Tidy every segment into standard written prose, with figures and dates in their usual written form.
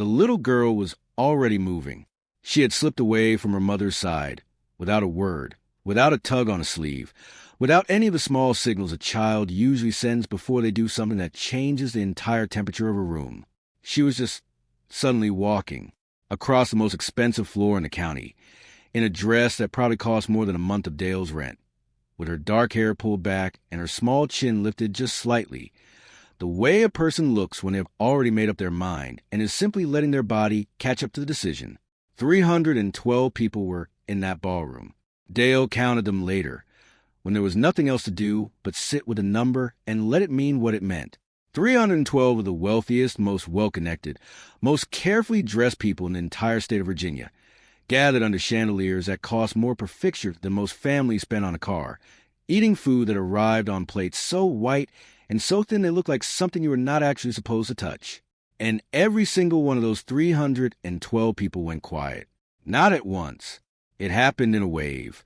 The little girl was already moving. She had slipped away from her mother's side, without a word, without a tug on a sleeve, without any of the small signals a child usually sends before they do something that changes the entire temperature of a room. She was just suddenly walking across the most expensive floor in the county, in a dress that probably cost more than a month of Dale's rent, with her dark hair pulled back and her small chin lifted just slightly, the way a person looks when they've already made up their mind and is simply letting their body catch up to the decision. 312 people were in that ballroom. Dale counted them later, when there was nothing else to do but sit with a number and let it mean what it meant. 312 of the wealthiest, most well-connected, most carefully dressed people in the entire state of Virginia, gathered under chandeliers that cost more per fixture than most families spend on a car, eating food that arrived on plates so white and so thin they looked like something you were not actually supposed to touch. And every single one of those 312 people went quiet. Not at once. It happened in a wave.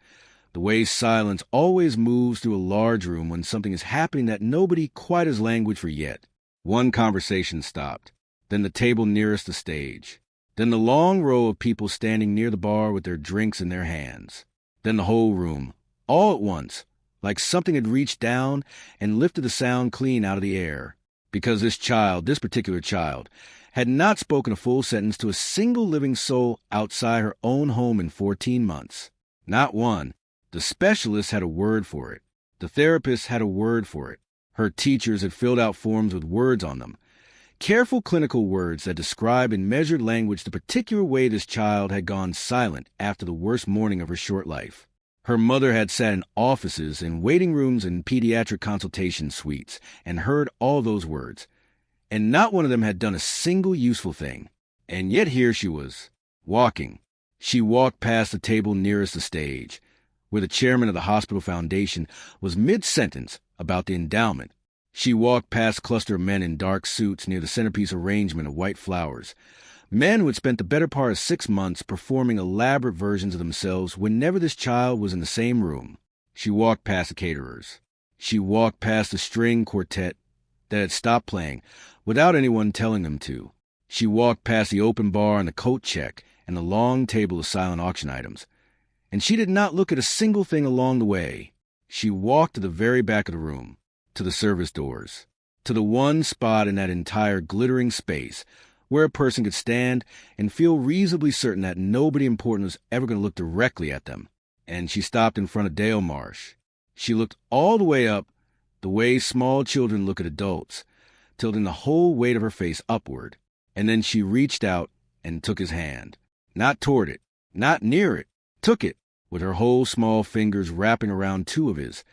The way silence always moves through a large room when something is happening that nobody quite has language for yet. One conversation stopped, then the table nearest the stage, then the long row of people standing near the bar with their drinks in their hands, then the whole room, all at once, like something had reached down and lifted the sound clean out of the air, because this particular child, had not spoken a full sentence to a single living soul outside her own home in 14 months. Not one. The specialist had a word for it. The therapist had a word for it. Her teachers had filled out forms with words on them. Careful clinical words that describe in measured language the particular way this child had gone silent after the worst morning of her short life. Her mother had sat in offices and waiting rooms and pediatric consultation suites and heard all those words, and not one of them had done a single useful thing. And yet here she was, walking. She walked past the table nearest the stage, where the chairman of the hospital foundation was mid-sentence about the endowment. She walked past a cluster of men in dark suits near the centerpiece arrangement of white flowers, men who had spent the better part of 6 months performing elaborate versions of themselves whenever this child was in the same room. She walked past the caterers. She walked past the string quartet that had stopped playing without anyone telling them to. She walked past the open bar and the coat check and the long table of silent auction items. And she did not look at a single thing along the way. She walked to the very back of the room, to the service doors, to the one spot in that entire glittering space where a person could stand and feel reasonably certain that nobody important was ever going to look directly at them. And she stopped in front of Dale Marsh. She looked all the way up, the way small children look at adults, tilting the whole weight of her face upward. And then she reached out and took his hand. Not toward it, not near it, took it, with her whole small fingers wrapping around 2 of his,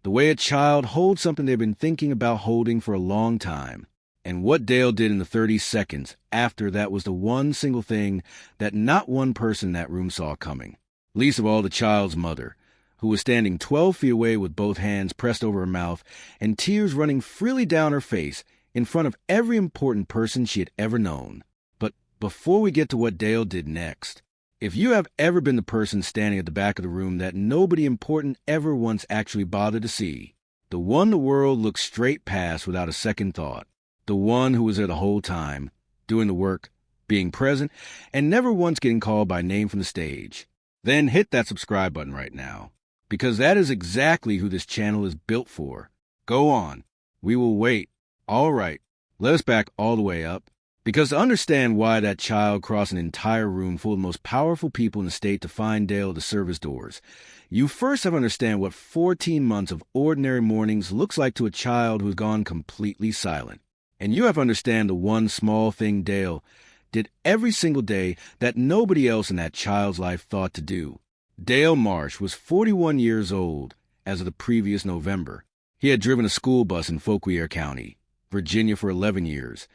the way a child holds something they've been thinking about holding for a long time. And what Dale did in the 30 seconds after that was the one single thing that not one person in that room saw coming, least of all the child's mother, who was standing 12 feet away with both hands pressed over her mouth and tears running freely down her face in front of every important person she had ever known. But before we get to what Dale did next, if you have ever been the person standing at the back of the room that nobody important ever once actually bothered to see, the one the world looked straight past without a second thought, the one who was there the whole time, doing the work, being present, and never once getting called by name from the stage, then hit that subscribe button right now, because that is exactly who this channel is built for. Go on. We will wait. All right. Let us back all the way up. Because to understand why that child crossed an entire room full of the most powerful people in the state to find Dale at the service doors, you first have to understand what 14 months of ordinary mornings looks like to a child who's gone completely silent. And you have to understand the one small thing Dale did every single day that nobody else in that child's life thought to do. Dale Marsh was 41 years old as of the previous November. He had driven a school bus in Fauquier County, Virginia for 11 years.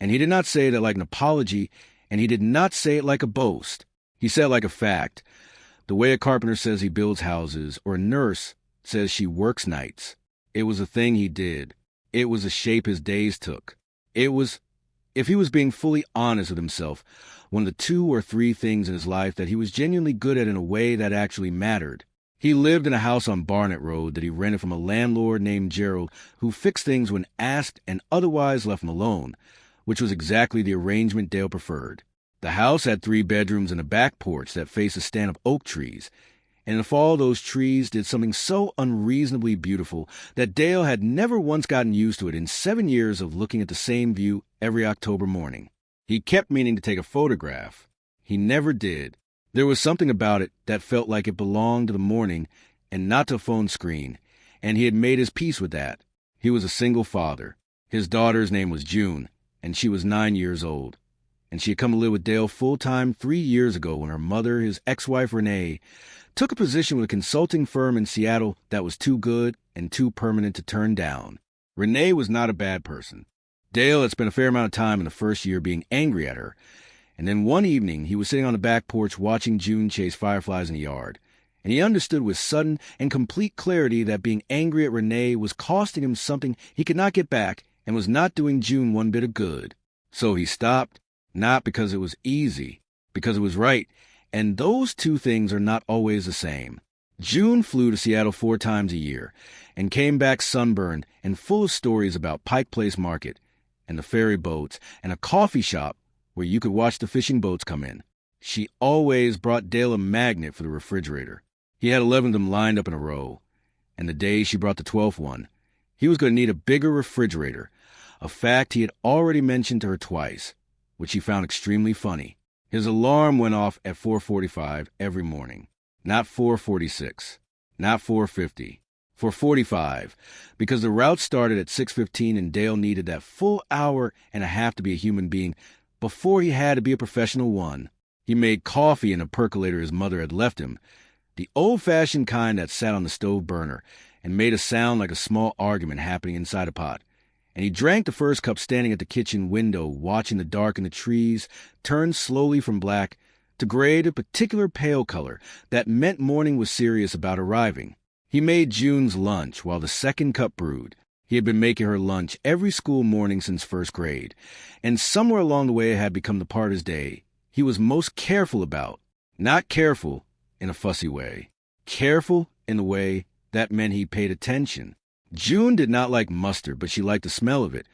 And he did not say that like an apology, and he did not say it like a boast. He said it like a fact, the way a carpenter says he builds houses, or a nurse says she works nights. It was a thing he did. It was a shape his days took. It was, if he was being fully honest with himself, one of the 2 or 3 things in his life that he was genuinely good at in a way that actually mattered. He lived in a house on Barnett Road that he rented from a landlord named Gerald who fixed things when asked and otherwise left him alone, which was exactly the arrangement Dale preferred. The house had 3 bedrooms and a back porch that faced a stand of oak trees, and in the fall those trees did something so unreasonably beautiful that Dale had never once gotten used to it in 7 years of looking at the same view every October morning. He kept meaning to take a photograph. He never did. There was something about it that felt like it belonged to the morning and not to a phone screen, and he had made his peace with that. He was a single father. His daughter's name was June, and she was 9 years old. And she had come to live with Dale full-time 3 years ago when her mother, his ex-wife Renee, took a position with a consulting firm in Seattle that was too good and too permanent to turn down. Renee was not a bad person. Dale had spent a fair amount of time in the first year being angry at her, and then one evening he was sitting on the back porch watching June chase fireflies in the yard, and he understood with sudden and complete clarity that being angry at Renee was costing him something he could not get back and was not doing June one bit of good. So he stopped, not because it was easy, because it was right, and those two things are not always the same. June flew to Seattle 4 times a year and came back sunburned and full of stories about Pike Place Market and the ferry boats and a coffee shop where you could watch the fishing boats come in. She always brought Dale a magnet for the refrigerator. He had 11 of them lined up in a row, and the day she brought the 12th one, he was going to need a bigger refrigerator, a fact he had already mentioned to her twice, which he found extremely funny. His alarm went off at 4:45 every morning. Not 4:46, not 4:50, 4:45, because the route started at 6:15 and Dale needed that full hour and a half to be a human being before he had to be a professional one. He made coffee in a percolator his mother had left him, the old-fashioned kind that sat on the stove burner and made a sound like a small argument happening inside a pot. And he drank the first cup standing at the kitchen window, watching the dark in the trees turn slowly from black to gray to a particular pale color that meant morning was serious about arriving. He made June's lunch while the second cup brewed. He had been making her lunch every school morning since first grade, and somewhere along the way it had become the part of his day he was most careful about. Not careful in a fussy way. Careful in a way that meant he paid attention. June did not like mustard, but she liked the smell of it,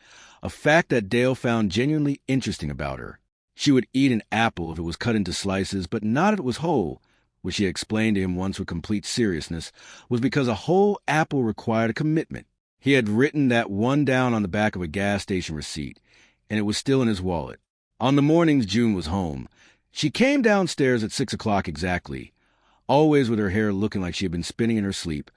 a fact that Dale found genuinely interesting about her. She would eat an apple if it was cut into slices, but not if it was whole, which she explained to him once with complete seriousness, was because a whole apple required a commitment. He had written that one down on the back of a gas station receipt, and it was still in his wallet. On the mornings June was home, she came downstairs at 6 o'clock exactly, always with her hair looking like she had been spinning in her sleep,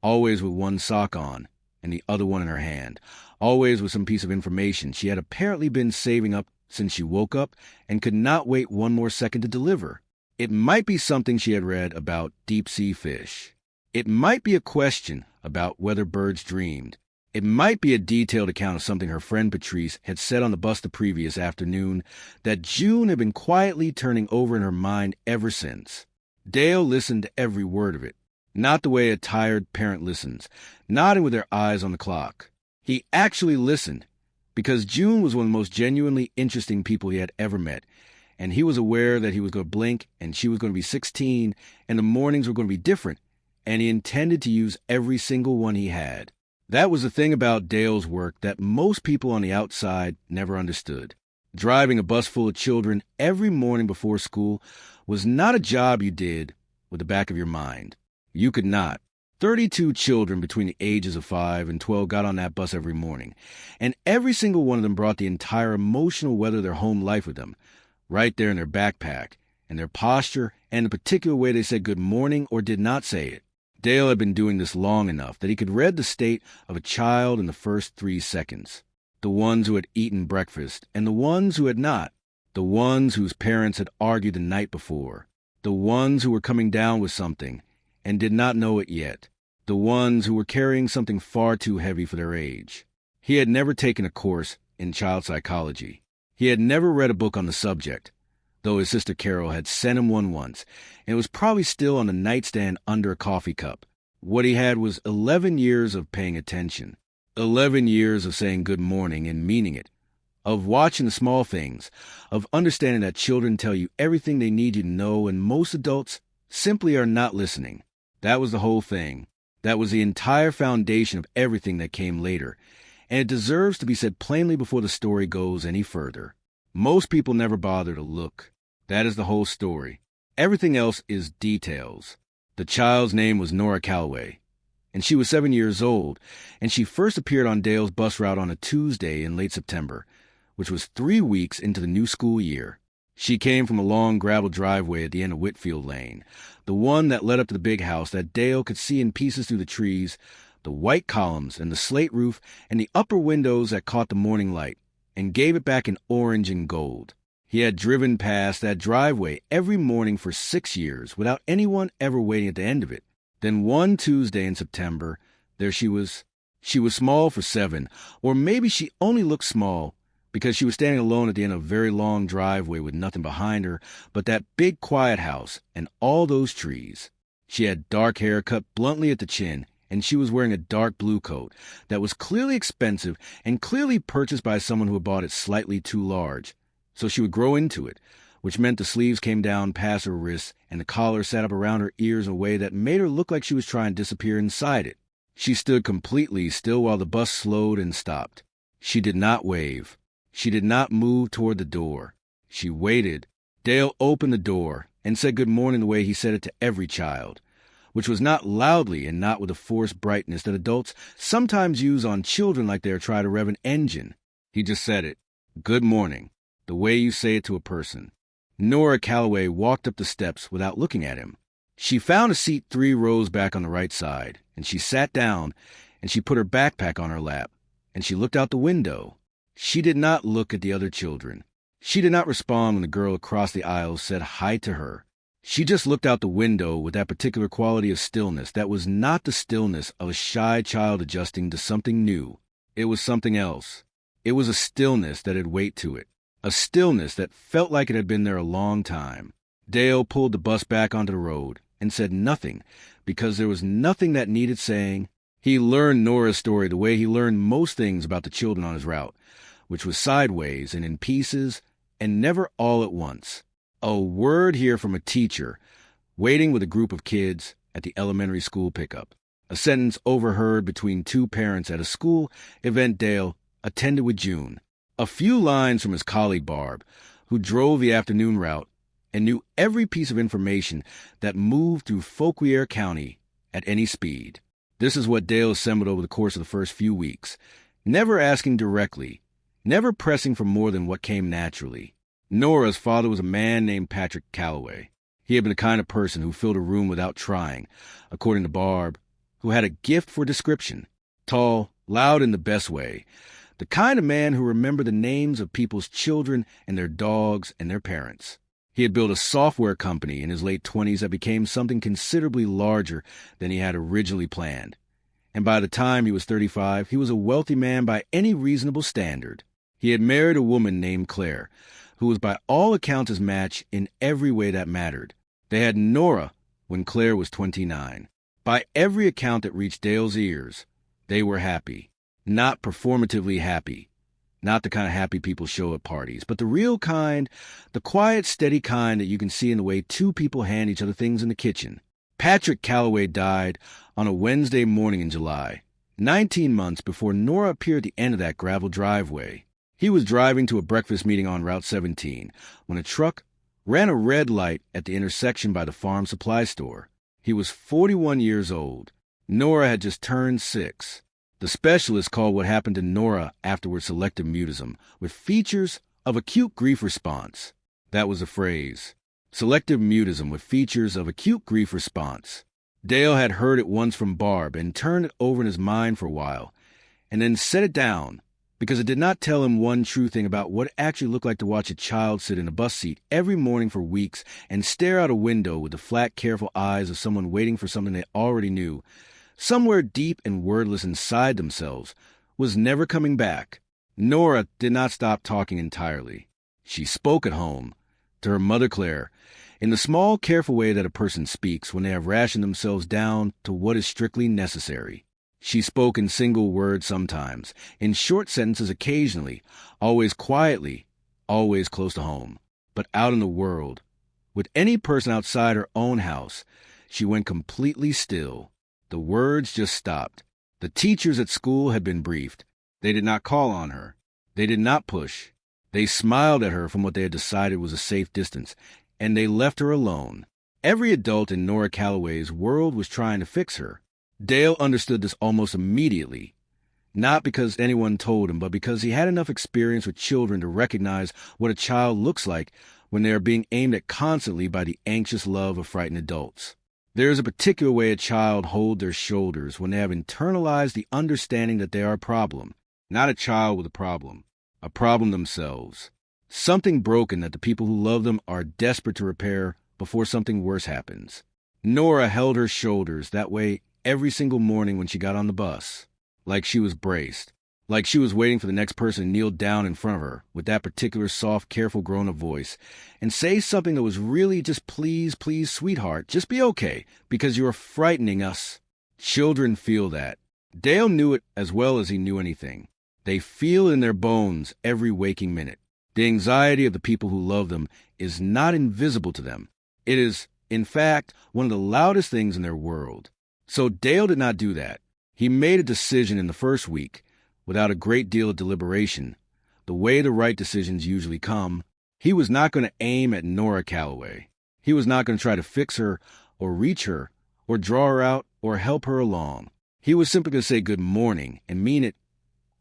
always with one sock on and the other one in her hand, always with some piece of information she had apparently been saving up since she woke up and could not wait one more second to deliver. It might be something she had read about deep-sea fish. It might be a question about whether birds dreamed. It might be a detailed account of something her friend Patrice had said on the bus the previous afternoon that June had been quietly turning over in her mind ever since. Dale listened to every word of it, not the way a tired parent listens, nodding with their eyes on the clock. He actually listened, because June was one of the most genuinely interesting people he had ever met, and he was aware that he was going to blink and she was going to be 16 and the mornings were going to be different, and he intended to use every single one he had. That was the thing about Dale's work that most people on the outside never understood. Driving a bus full of children every morning before school was not a job you did with the back of your mind. You could not. 32 children between the ages of 5 and 12 got on that bus every morning, and every single one of them brought the entire emotional weather of their home life with them, right there in their backpack, and their posture, and the particular way they said good morning or did not say it. Dale had been doing this long enough that he could read the state of a child in the first 3 seconds. The ones who had eaten breakfast and the ones who had not. The ones whose parents had argued the night before. The ones who were coming down with something and did not know it yet. The ones who were carrying something far too heavy for their age. He had never taken a course in child psychology. He had never read a book on the subject, though his sister Carol had sent him one once, and it was probably still on the nightstand under a coffee cup. What he had was 11 years of paying attention, 11 years of saying good morning and meaning it, of watching the small things, of understanding that children tell you everything they need you to know, and most adults simply are not listening. That was the whole thing. That was the entire foundation of everything that came later, and it deserves to be said plainly before the story goes any further. Most people never bother to look. That is the whole story. Everything else is details. The child's name was Nora Calloway, and she was 7 years old, and she first appeared on Dale's bus route on a Tuesday in late September, which was 3 weeks into the new school year. She came from a long gravel driveway at the end of Whitfield Lane, the one that led up to the big house that Dale could see in pieces through the trees, the white columns and the slate roof and the upper windows that caught the morning light and gave it back in orange and gold. He had driven past that driveway every morning for 6 years without anyone ever waiting at the end of it. Then one Tuesday in September, there she was. She was small for 7, or maybe she only looked small because she was standing alone at the end of a very long driveway with nothing behind her but that big quiet house and all those trees. She had dark hair cut bluntly at the chin, and she was wearing a dark blue coat that was clearly expensive and clearly purchased by someone who had bought it slightly too large. So she would grow into it, which meant the sleeves came down past her wrists and the collar sat up around her ears in a way that made her look like she was trying to disappear inside it. She stood completely still while the bus slowed and stopped. She did not wave. She did not move toward the door. She waited. Dale opened the door and said good morning the way he said it to every child, which was not loudly and not with the forced brightness that adults sometimes use on children like they are trying to rev an engine. He just said it. Good morning. The way you say it to a person. Nora Calloway walked up the steps without looking at him. She found a seat 3 rows back on the right side, and she sat down, and she put her backpack on her lap, and she looked out the window. She did not look at the other children. She did not respond when the girl across the aisle said hi to her. She just looked out the window with that particular quality of stillness that was not the stillness of a shy child adjusting to something new. It was something else. It was a stillness that had weight to it. A stillness that felt like it had been there a long time. Dale pulled the bus back onto the road and said nothing because there was nothing that needed saying. He learned Nora's story the way he learned most things about the children on his route, which was sideways and in pieces and never all at once. A word here from a teacher waiting with a group of kids at the elementary school pickup. A sentence overheard between 2 parents at a school event Dale attended with June. A few lines from his colleague Barb, who drove the afternoon route and knew every piece of information that moved through Fauquier County at any speed. This is what Dale assembled over the course of the first few weeks, never asking directly, never pressing for more than what came naturally. Nora's father was a man named Patrick Calloway. He had been the kind of person who filled a room without trying, according to Barb, who had a gift for description. Tall, loud in the best way. The kind of man who remembered the names of people's children and their dogs and their parents. He had built a software company in his late 20s that became something considerably larger than he had originally planned. And by the time he was 35, he was a wealthy man by any reasonable standard. He had married a woman named Claire, who was by all accounts his match in every way that mattered. They had Nora when Claire was 29. By every account that reached Dale's ears, they were happy. Not performatively happy. Not the kind of happy people show at parties, but the real kind, the quiet, steady kind that you can see in the way 2 people hand each other things in the kitchen. Patrick Calloway died on a Wednesday morning in July, 19 months before Nora appeared at the end of that gravel driveway. He was driving to a breakfast meeting on Route 17 when a truck ran a red light at the intersection by the farm supply store. He was 41 years old. Nora had just turned 6. The specialist called what happened to Nora afterward selective mutism, with features of acute grief response. That was the phrase. Selective mutism with features of acute grief response. Dale had heard it once from Barb and turned it over in his mind for a while, and then set it down, because it did not tell him one true thing about what it actually looked like to watch a child sit in a bus seat every morning for weeks and stare out a window with the flat, careful eyes of someone waiting for something they already knew, somewhere deep and wordless inside themselves, was never coming back. Nora did not stop talking entirely. She spoke at home, to her mother Claire, in the small, careful way that a person speaks when they have rationed themselves down to what is strictly necessary. She spoke in single words sometimes, in short sentences occasionally, always quietly, always close to home. But out in the world, with any person outside her own house, she went completely still. The words just stopped. The teachers at school had been briefed. They did not call on her. They did not push. They smiled at her from what they had decided was a safe distance, and they left her alone. Every adult in Nora Calloway's world was trying to fix her. Dale understood this almost immediately, not because anyone told him, but because he had enough experience with children to recognize what a child looks like when they are being aimed at constantly by the anxious love of frightened adults. There is a particular way a child holds their shoulders when they have internalized the understanding that they are a problem, not a child with a problem themselves. Something broken that the people who love them are desperate to repair before something worse happens. Nora held her shoulders that way every single morning when she got on the bus, like she was braced, like she was waiting for the next person to kneel down in front of her with that particular soft, careful grown-up voice and say something that was really just please, please, sweetheart, just be okay because you're frightening us. Children feel that. Dale knew it as well as he knew anything. They feel in their bones every waking minute. The anxiety of the people who love them is not invisible to them. It is, in fact, one of the loudest things in their world. So Dale did not do that. He made a decision in the first week, without a great deal of deliberation, the way the right decisions usually come. He was not going to aim at Nora Calloway. He was not going to try to fix her or reach her or draw her out or help her along. He was simply going to say good morning and mean it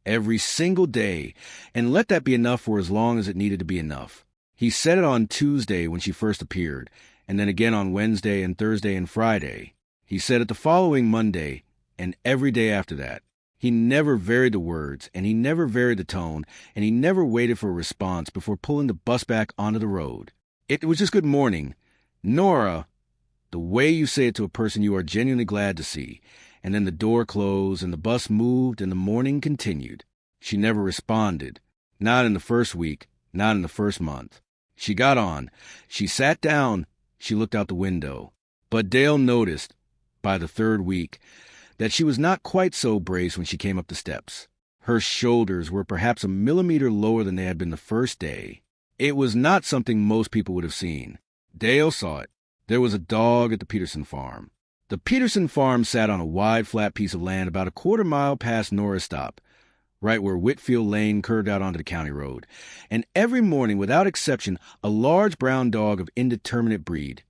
every single day and let that be enough for as long as it needed to be enough. He said it on Tuesday when she first appeared, and then again on Wednesday and Thursday and Friday. He said it the following Monday and every day after that. He never varied the words, and he never varied the tone, and he never waited for a response before pulling the bus back onto the road. It was just good morning. Nora, the way you say it to a person you are genuinely glad to see. And then the door closed, and the bus moved, and the morning continued. She never responded. Not in the first week, not in the first month. She got on. She sat down. She looked out the window. But Dale noticed, by the third week, that she was not quite so braced when she came up the steps. Her shoulders were perhaps a millimeter lower than they had been the first day. It was not something most people would have seen. Dale saw it. There was a dog at the Peterson farm. The Peterson farm sat on a wide, flat piece of land about a quarter-mile past Nora's stop, right where Whitfield Lane curved out onto the county road. And every morning, without exception, a large brown dog of indeterminate breed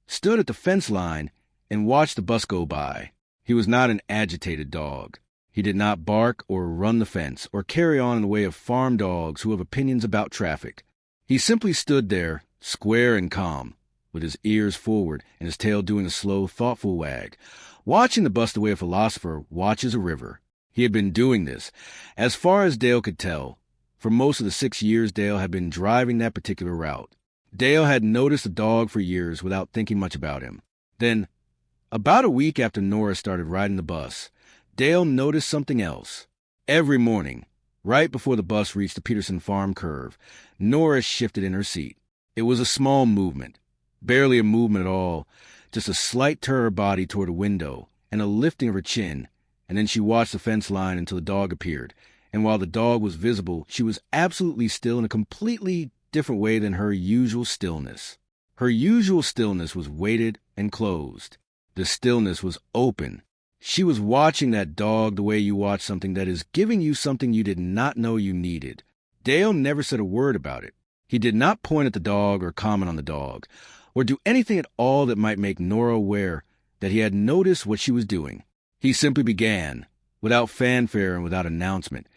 stood at the fence line and watched the bus go by. He was not an agitated dog. He did not bark or run the fence or carry on in the way of farm dogs who have opinions about traffic. He simply stood there, square and calm, with his ears forward and his tail doing a slow, thoughtful wag, watching the bus the way a philosopher watches a river. He had been doing this, as far as Dale could tell, for most of the 6 years Dale had been driving that particular route. Dale had noticed the dog for years without thinking much about him. Then, about a week after Nora started riding the bus, Dale noticed something else. Every morning, right before the bus reached the Peterson farm curve, Nora shifted in her seat. It was a small movement. Barely a movement at all, just a slight turn of her body toward a window and a lifting of her chin, and then she watched the fence line until the dog appeared, and while the dog was visible, she was absolutely still in a completely different way than her usual stillness. Her usual stillness was weighted and closed. The stillness was open. She was watching that dog the way you watch something that is giving you something you did not know you needed. Dale never said a word about it. He did not point at the dog or comment on the dog, or do anything at all that might make Nora aware that he had noticed what she was doing. He simply began, without fanfare and without announcement,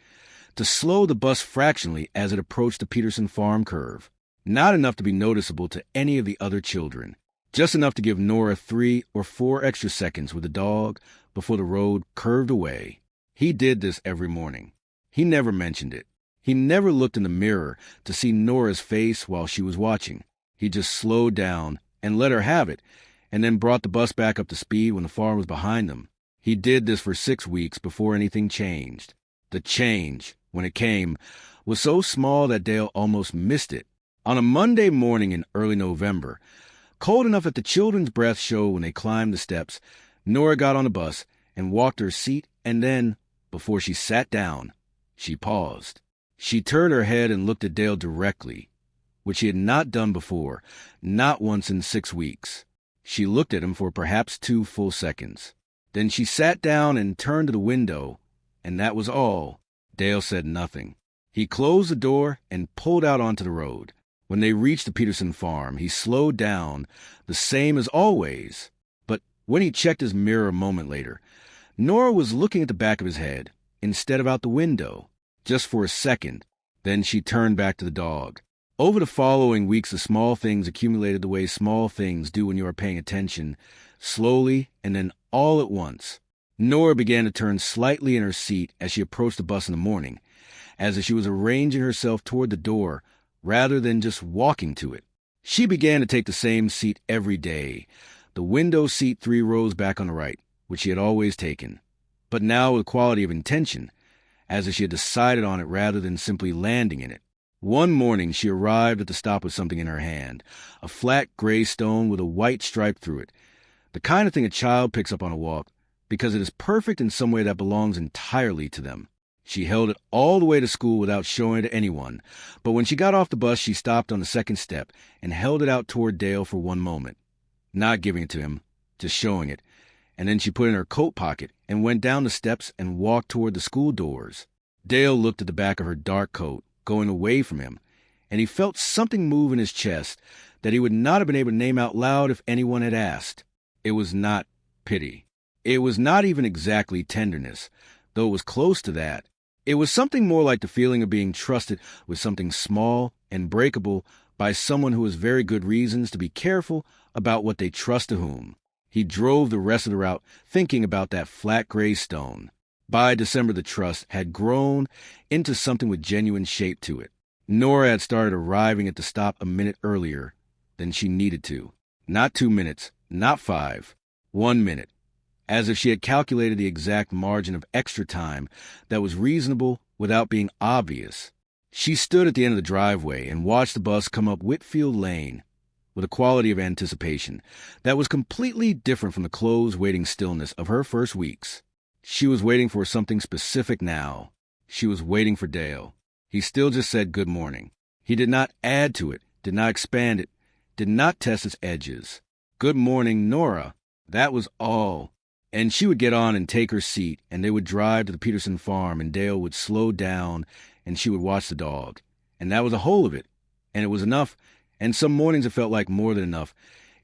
to slow the bus fractionally as it approached the Peterson farm curve, not enough to be noticeable to any of the other children, just enough to give Nora 3 or 4 extra seconds with the dog before the road curved away. He did this every morning. He never mentioned it. He never looked in the mirror to see Nora's face while she was watching. He just slowed down and let her have it, and then brought the bus back up to speed when the farm was behind them. He did this for 6 weeks before anything changed. The change, when it came, was so small that Dale almost missed it. On a Monday morning in early November, cold enough that the children's breath showed when they climbed the steps, Nora got on the bus and walked to her seat, and then, before she sat down, she paused. She turned her head and looked at Dale directly, which she had not done before, not once in 6 weeks. She looked at him for perhaps 2 full seconds. Then she sat down and turned to the window, and that was all. Dale said nothing. He closed the door and pulled out onto the road. When they reached the Peterson farm, he slowed down, the same as always. But when he checked his mirror a moment later, Nora was looking at the back of his head instead of out the window, just for a second. Then she turned back to the dog. Over the following weeks, the small things accumulated the way small things do when you are paying attention, slowly and then all at once. Nora began to turn slightly in her seat as she approached the bus in the morning, as if she was arranging herself toward the door rather than just walking to it. She began to take the same seat every day, the window seat 3 rows back on the right, which she had always taken, but now with quality of intention, as if she had decided on it rather than simply landing in it. One morning she arrived at the stop with something in her hand, a flat gray stone with a white stripe through it, the kind of thing a child picks up on a walk because it is perfect in some way that belongs entirely to them. She held it all the way to school without showing it to anyone, but when she got off the bus, she stopped on the second step and held it out toward Dale for one moment, not giving it to him, just showing it, and then she put it in her coat pocket and went down the steps and walked toward the school doors. Dale looked at the back of her dark coat, going away from him, and he felt something move in his chest that he would not have been able to name out loud if anyone had asked. It was not pity. It was not even exactly tenderness, though it was close to that. It was something more like the feeling of being trusted with something small and breakable by someone who has very good reasons to be careful about what they trust to whom. He drove the rest of the route thinking about that flat gray stone. By December, the trust had grown into something with genuine shape to it. Nora had started arriving at the stop a minute earlier than she needed to. Not 2 minutes, not 5, 1 minute. As if she had calculated the exact margin of extra time that was reasonable without being obvious. She stood at the end of the driveway and watched the bus come up Whitfield Lane with a quality of anticipation that was completely different from the closed waiting stillness of her first weeks. She was waiting for something specific now. She was waiting for Dale. He still just said good morning. He did not add to it, did not expand it, did not test its edges. Good morning, Nora. That was all. And she would get on and take her seat, and they would drive to the Peterson farm, and Dale would slow down, and she would watch the dog. And that was the whole of it. And it was enough, and some mornings it felt like more than enough.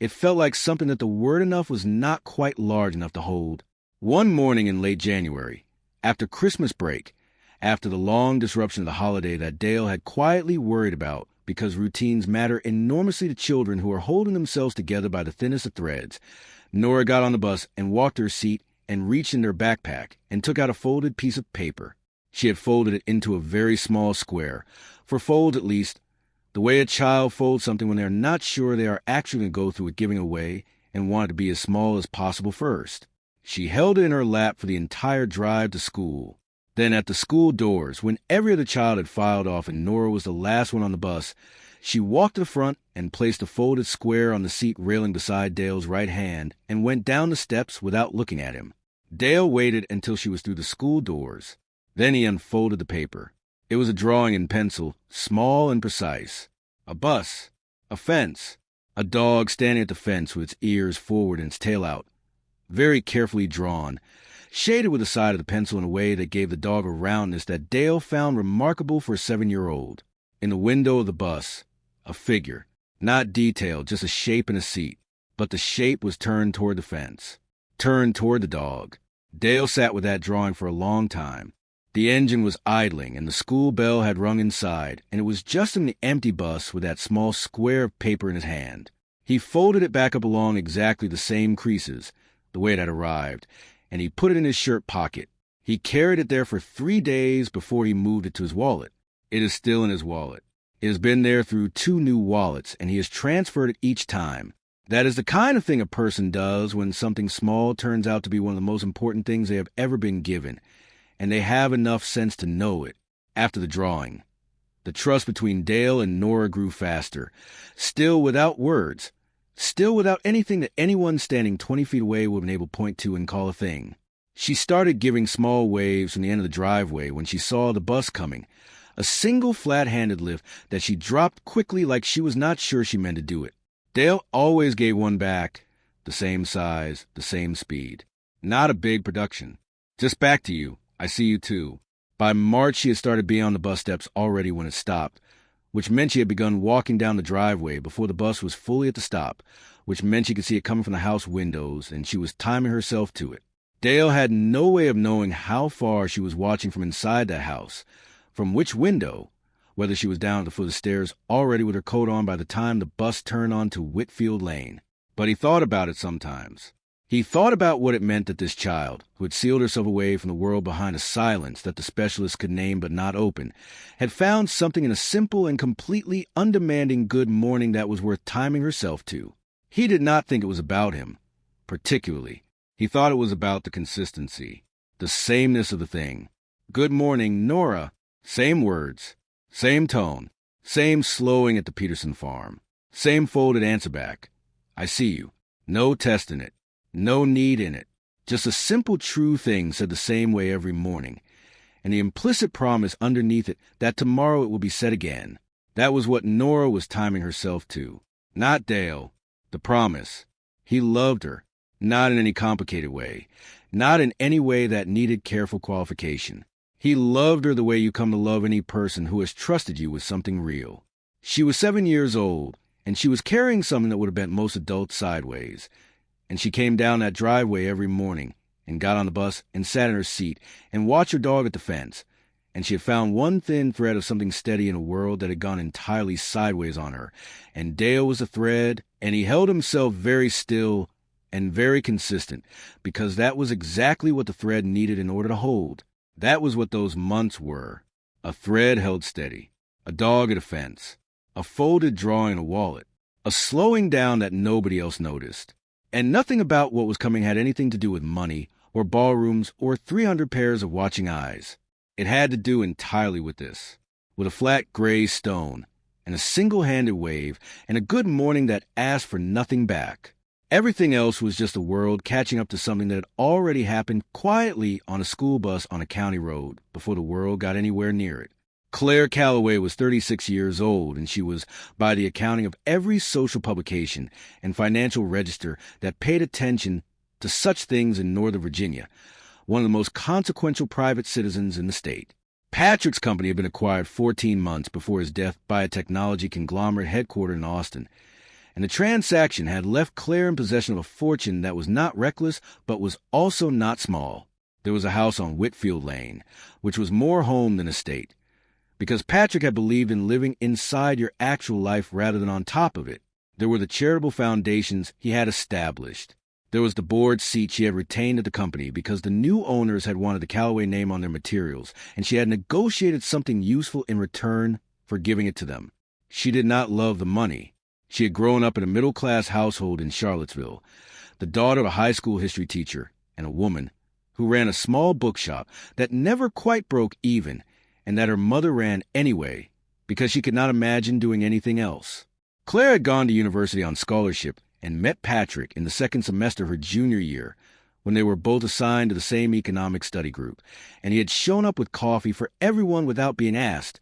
It felt like something that the word enough was not quite large enough to hold. One morning in late January, after Christmas break, after the long disruption of the holiday that Dale had quietly worried about because routines matter enormously to children who are holding themselves together by the thinnest of threads, Nora got on the bus and walked to her seat and reached in her backpack and took out a folded piece of paper. She had folded it into a very small square, for folds at least, the way a child folds something when they are not sure they are actually going to go through with giving away and want it to be as small as possible first. She held it in her lap for the entire drive to school. Then at the school doors, when every other child had filed off and Nora was the last one on the bus, she walked to the front and placed the folded square on the seat railing beside Dale's right hand and went down the steps without looking at him. Dale waited until she was through the school doors. Then he unfolded the paper. It was a drawing in pencil, small and precise. A bus, a fence, a dog standing at the fence with its ears forward and its tail out. Very carefully drawn, shaded with the side of the pencil in a way that gave the dog a roundness that Dale found remarkable for a 7-year-old. In the window of the bus, a figure, not detailed, just a shape and a seat, but the shape was turned toward the fence, turned toward the dog. Dale sat with that drawing for a long time. The engine was idling, and the school bell had rung inside, and it was just in the empty bus with that small square of paper in his hand. He folded it back up along exactly the same creases, the way it had arrived, and he put it in his shirt pocket. He carried it there for 3 days before he moved it to his wallet. It is still in his wallet. It has been there through 2 new wallets, and he has transferred it each time. That is the kind of thing a person does when something small turns out to be one of the most important things they have ever been given, and they have enough sense to know it. After the drawing, the trust between Dale and Nora grew faster, still without words, still without anything that anyone standing 20 feet away would have been able to point to and call a thing. She started giving small waves from the end of the driveway when she saw the bus coming, a single flat-handed lift that she dropped quickly like she was not sure she meant to do it. Dale always gave one back, the same size, the same speed. Not a big production. Just back to you. I see you too. By March, she had started being on the bus steps already when it stopped, which meant she had begun walking down the driveway before the bus was fully at the stop, which meant she could see it coming from the house windows, and she was timing herself to it. Dale had no way of knowing how far she was watching from inside that house, from which window, whether she was down at the foot of the stairs already with her coat on by the time the bus turned onto Whitfield Lane. But he thought about it sometimes. He thought about what it meant that this child, who had sealed herself away from the world behind a silence that the specialist could name but not open, had found something in a simple and completely undemanding good morning that was worth timing herself to. He did not think it was about him, particularly. He thought it was about the consistency, the sameness of the thing. Good morning, Nora. Same words, same tone, same slowing at the Peterson farm, same folded answer back. I see you. No test in it. No need in it. Just a simple true thing said the same way every morning, and the implicit promise underneath it that tomorrow it will be said again. That was what Nora was timing herself to. Not Dale. The promise. He loved her. Not in any complicated way. Not in any way that needed careful qualification. He loved her the way you come to love any person who has trusted you with something real. She was 7 years old, and she was carrying something that would have bent most adults sideways. And she came down that driveway every morning and got on the bus and sat in her seat and watched her dog at the fence. And she had found one thin thread of something steady in a world that had gone entirely sideways on her. And Dale was the thread, and he held himself very still and very consistent, because that was exactly what the thread needed in order to hold. That was what those months were. A thread held steady, a dog at a fence, a folded drawing in a wallet, a slowing down that nobody else noticed. And nothing about what was coming had anything to do with money, or ballrooms, or 300 pairs of watching eyes. It had to do entirely with this, with a flat gray stone, and a single-handed wave, and a good morning that asked for nothing back. Everything else was just the world catching up to something that had already happened quietly on a school bus on a county road before the world got anywhere near it. Claire Calloway was 36 years old, and she was, by the accounting of every social publication and financial register that paid attention to such things in Northern Virginia, one of the most consequential private citizens in the state. Patrick's company had been acquired 14 months before his death by a technology conglomerate headquartered in Austin, and the transaction had left Claire in possession of a fortune that was not reckless but was also not small. There was a house on Whitfield Lane, which was more home than estate, because Patrick had believed in living inside your actual life rather than on top of it. There were the charitable foundations he had established. There was the board seat she had retained at the company because the new owners had wanted the Calloway name on their materials, and she had negotiated something useful in return for giving it to them. She did not love the money. She had grown up in a middle-class household in Charlottesville, the daughter of a high school history teacher and a woman who ran a small bookshop that never quite broke even, and that her mother ran anyway because she could not imagine doing anything else. Claire had gone to university on scholarship and met Patrick in the second semester of her junior year when they were both assigned to the same economic study group, and he had shown up with coffee for everyone without being asked,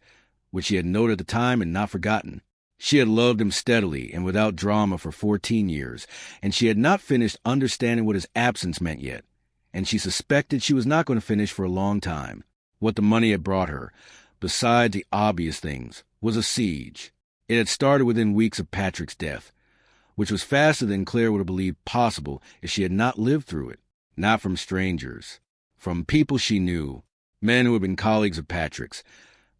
which she had noted at the time and not forgotten. She had loved him steadily and without drama for 14 years, and she had not finished understanding what his absence meant yet, and she suspected she was not going to finish for a long time. What the money had brought her, besides the obvious things, was a siege. It had started within weeks of Patrick's death, which was faster than Claire would have believed possible if she had not lived through it. Not from strangers, from people she knew, men who had been colleagues of Patrick's,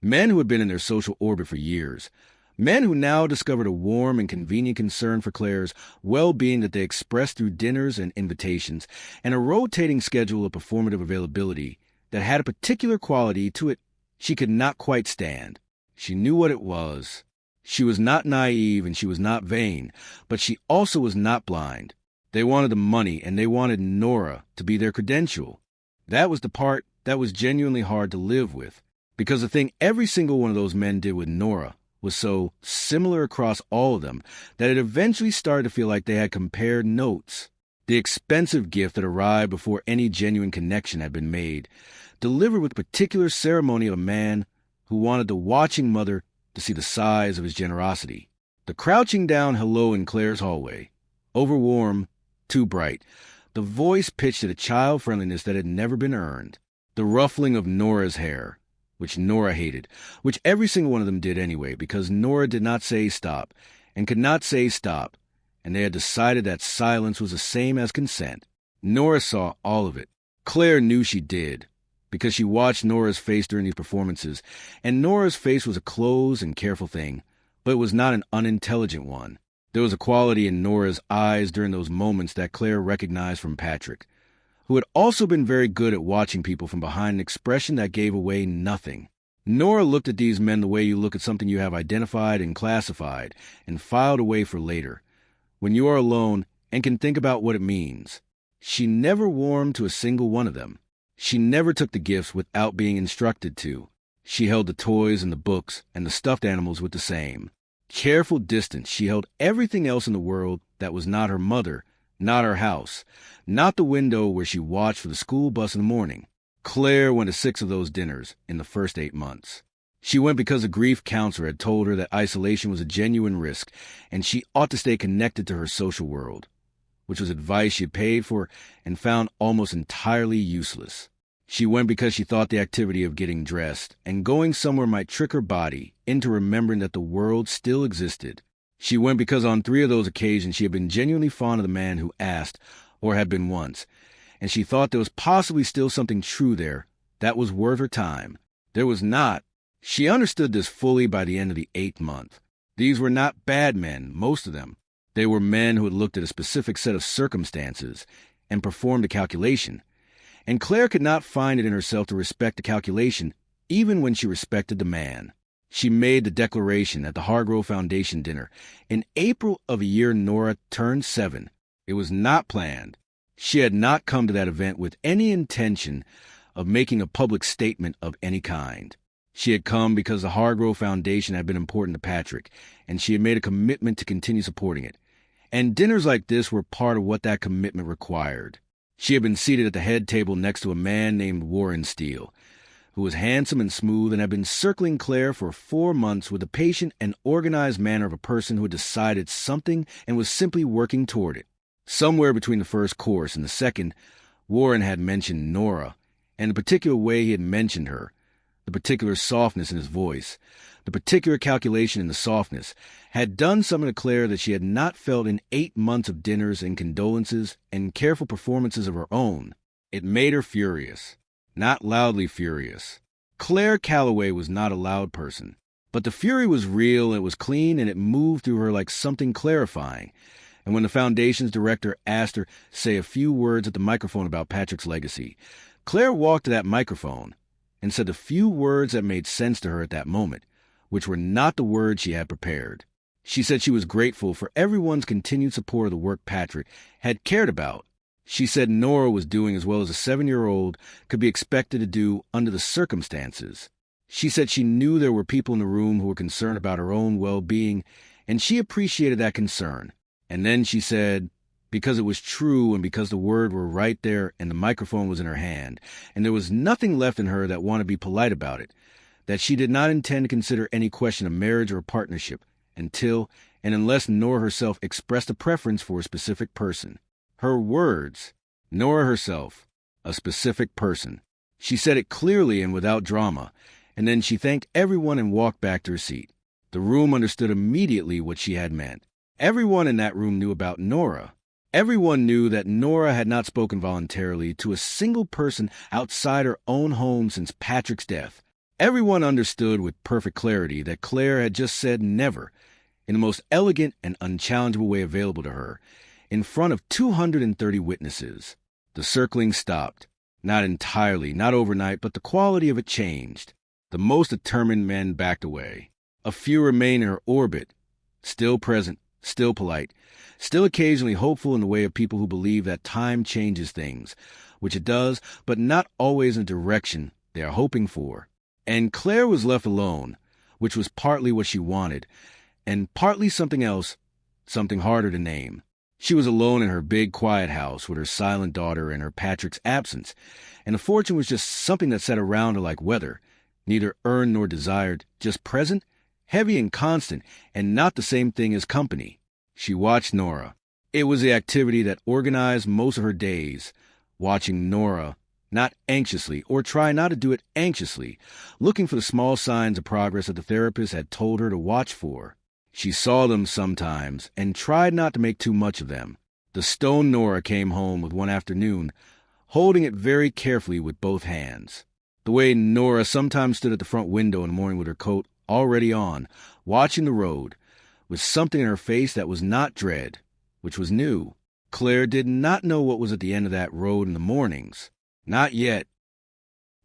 men who had been in their social orbit for years, men who now discovered a warm and convenient concern for Claire's well-being that they expressed through dinners and invitations, and a rotating schedule of performative availability that had a particular quality to it she could not quite stand. She knew what it was. She was not naive and she was not vain, but she also was not blind. They wanted the money, and they wanted Nora to be their credential. That was the part that was genuinely hard to live with, because the thing every single one of those men did with Nora was so similar across all of them that it eventually started to feel like they had compared notes. The expensive gift that arrived before any genuine connection had been made, delivered with the particular ceremony of a man who wanted the watching mother to see the size of his generosity. The crouching down hello in Claire's hallway, overwarm, too bright, the voice pitched at a child friendliness that had never been earned, the ruffling of Nora's hair, which Nora hated, which every single one of them did anyway, because Nora did not say stop, and could not say stop, and they had decided that silence was the same as consent. Nora saw all of it. Claire knew she did, because she watched Nora's face during these performances, and Nora's face was a closed and careful thing, but it was not an unintelligent one. There was a quality in Nora's eyes during those moments that Claire recognized from Patrick, who had also been very good at watching people from behind an expression that gave away nothing. Nora looked at these men the way you look at something you have identified and classified and filed away for later, when you are alone and can think about what it means. She never warmed to a single one of them. She never took the gifts without being instructed to. She held the toys and the books and the stuffed animals with the same careful distance. She held everything else in the world that was not her mother, not her house, not the window where she watched for the school bus in the morning. Claire went to 6 of those dinners in the first 8 months. She went because a grief counselor had told her that isolation was a genuine risk and she ought to stay connected to her social world, which was advice she had paid for and found almost entirely useless. She went because she thought the activity of getting dressed and going somewhere might trick her body into remembering that the world still existed. She went because on 3 of those occasions she had been genuinely fond of the man who asked, or had been once, and she thought there was possibly still something true there that was worth her time. There was not. She understood this fully by the end of the 8th month. These were not bad men, most of them. They were men who had looked at a specific set of circumstances and performed a calculation. And Claire could not find it in herself to respect the calculation, even when she respected the man. She made the declaration at the Hargrove Foundation dinner in April of a year Nora turned 7. It was not planned. She had not come to that event with any intention of making a public statement of any kind. She had come because the Hargrove Foundation had been important to Patrick, and she had made a commitment to continue supporting it. And dinners like this were part of what that commitment required. She had been seated at the head table next to a man named Warren Steele, who was handsome and smooth and had been circling Claire for 4 months with the patient and organized manner of a person who had decided something and was simply working toward it. Somewhere between the first course and the second, Warren had mentioned Nora, and the particular way he had mentioned her, the particular softness in his voice, the particular calculation in the softness, had done something to Claire that she had not felt in 8 months of dinners and condolences and careful performances of her own. It made her furious, not loudly furious. Claire Calloway was not a loud person, but the fury was real and it was clean and it moved through her like something clarifying. And when the foundation's director asked her to say a few words at the microphone about Patrick's legacy, Claire walked to that microphone and said the few words that made sense to her at that moment, which were not the words she had prepared. She said she was grateful for everyone's continued support of the work Patrick had cared about. She said Nora was doing as well as a 7-year-old could be expected to do under the circumstances. She said she knew there were people in the room who were concerned about her own well-being, and she appreciated that concern. And then she said, because it was true and because the words were right there and the microphone was in her hand, and there was nothing left in her that wanted to be polite about it, that she did not intend to consider any question of marriage or partnership until and unless Nora herself expressed a preference for a specific person. Her words, Nora herself, a specific person. She said it clearly and without drama, and then she thanked everyone and walked back to her seat. The room understood immediately what she had meant. Everyone in that room knew about Nora. Everyone knew that Nora had not spoken voluntarily to a single person outside her own home since Patrick's death. Everyone understood with perfect clarity that Claire had just said never, in the most elegant and unchallengeable way available to her, in front of 230 witnesses. The circling stopped. Not entirely, not overnight, but the quality of it changed. The most determined men backed away. A few remained in her orbit, still present, still polite, still occasionally hopeful in the way of people who believe that time changes things, which it does, but not always in the direction they are hoping for. And Claire was left alone, which was partly what she wanted, and partly something else, something harder to name. She was alone in her big, quiet house with her silent daughter and her Patrick's absence, and the fortune was just something that sat around her like weather, neither earned nor desired, just present, heavy and constant, and not the same thing as company. She watched Nora. It was the activity that organized most of her days, watching Nora not anxiously, or try not to do it anxiously, looking for the small signs of progress that the therapist had told her to watch for. She saw them sometimes and tried not to make too much of them. The stone Nora came home with one afternoon, holding it very carefully with both hands. The way Nora sometimes stood at the front window in the morning with her coat already on, watching the road, with something in her face that was not dread, which was new. Claire did not know what was at the end of that road in the mornings. Not yet.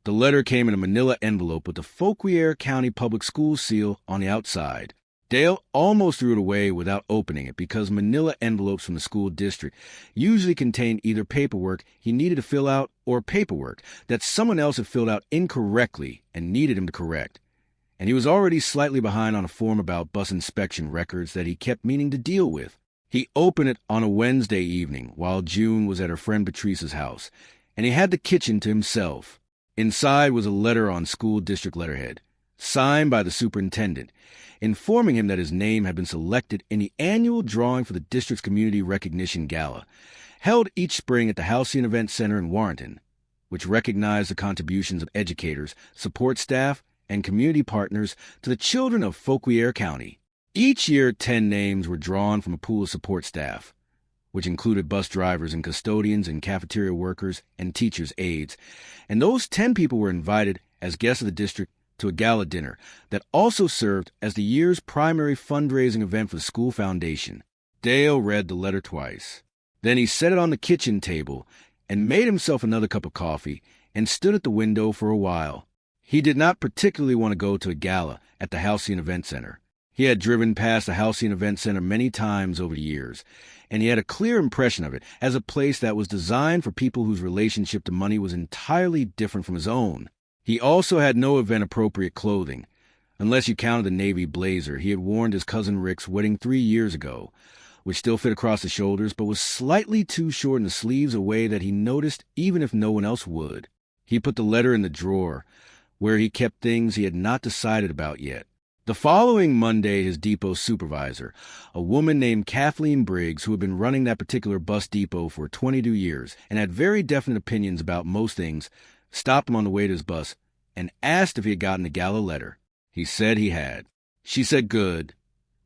The letter came in a manila envelope with the Fauquier County Public Schools seal on the outside. Dale almost threw it away without opening it because manila envelopes from the school district usually contained either paperwork he needed to fill out or paperwork that someone else had filled out incorrectly and needed him to correct. And he was already slightly behind on a form about bus inspection records that he kept meaning to deal with. He opened it on a Wednesday evening while June was at her friend Patrice's house, and he had the kitchen to himself. Inside was a letter on school district letterhead, signed by the superintendent, informing him that his name had been selected in the annual drawing for the district's Community Recognition Gala, held each spring at the Halcyon Event Center in Warrenton, which recognized the contributions of educators, support staff, and community partners to the children of Fauquier County. Each year, 10 names were drawn from a pool of support staff, which included bus drivers and custodians and cafeteria workers and teachers' aides, and those 10 people were invited as guests of the district to a gala dinner that also served as the year's primary fundraising event for the school foundation. Dale read the letter twice. Then he set it on the kitchen table and made himself another cup of coffee and stood at the window for a while. He did not particularly want to go to a gala at the Halcyon Event Center. He had driven past the Halcyon Event Center many times over the years, and he had a clear impression of it as a place that was designed for people whose relationship to money was entirely different from his own. He also had no event-appropriate clothing, unless you counted the navy blazer he had worn to his cousin Rick's wedding 3 years ago, which still fit across the shoulders but was slightly too short in the sleeves, a way that he noticed even if no one else would. He put the letter in the drawer, where he kept things he had not decided about yet. The following Monday, his depot supervisor, a woman named Kathleen Briggs, who had been running that particular bus depot for 22 years and had very definite opinions about most things, stopped him on the way to his bus and asked if he had gotten the gala letter. He said he had. She said good,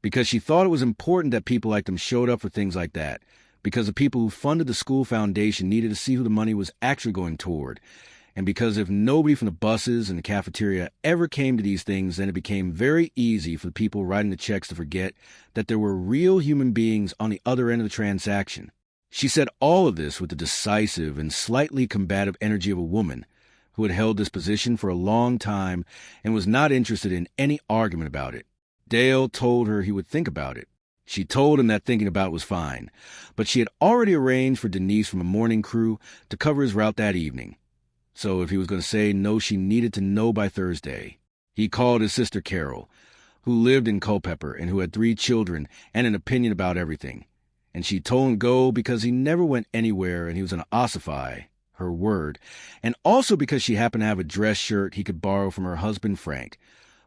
because she thought it was important that people like him showed up for things like that, because the people who funded the school foundation needed to see who the money was actually going toward, and because if nobody from the buses and the cafeteria ever came to these things, then it became very easy for the people writing the checks to forget that there were real human beings on the other end of the transaction. She said all of this with the decisive and slightly combative energy of a woman who had held this position for a long time and was not interested in any argument about it. Dale told her he would think about it. She told him that thinking about it was fine, but she had already arranged for Denise from a morning crew to cover his route that evening. So if he was going to say no, she needed to know by Thursday. He called his sister Carol, who lived in Culpeper and who had 3 children and an opinion about everything. And she told him go because he never went anywhere and he was going to ossify, her word, and also because she happened to have a dress shirt he could borrow from her husband Frank,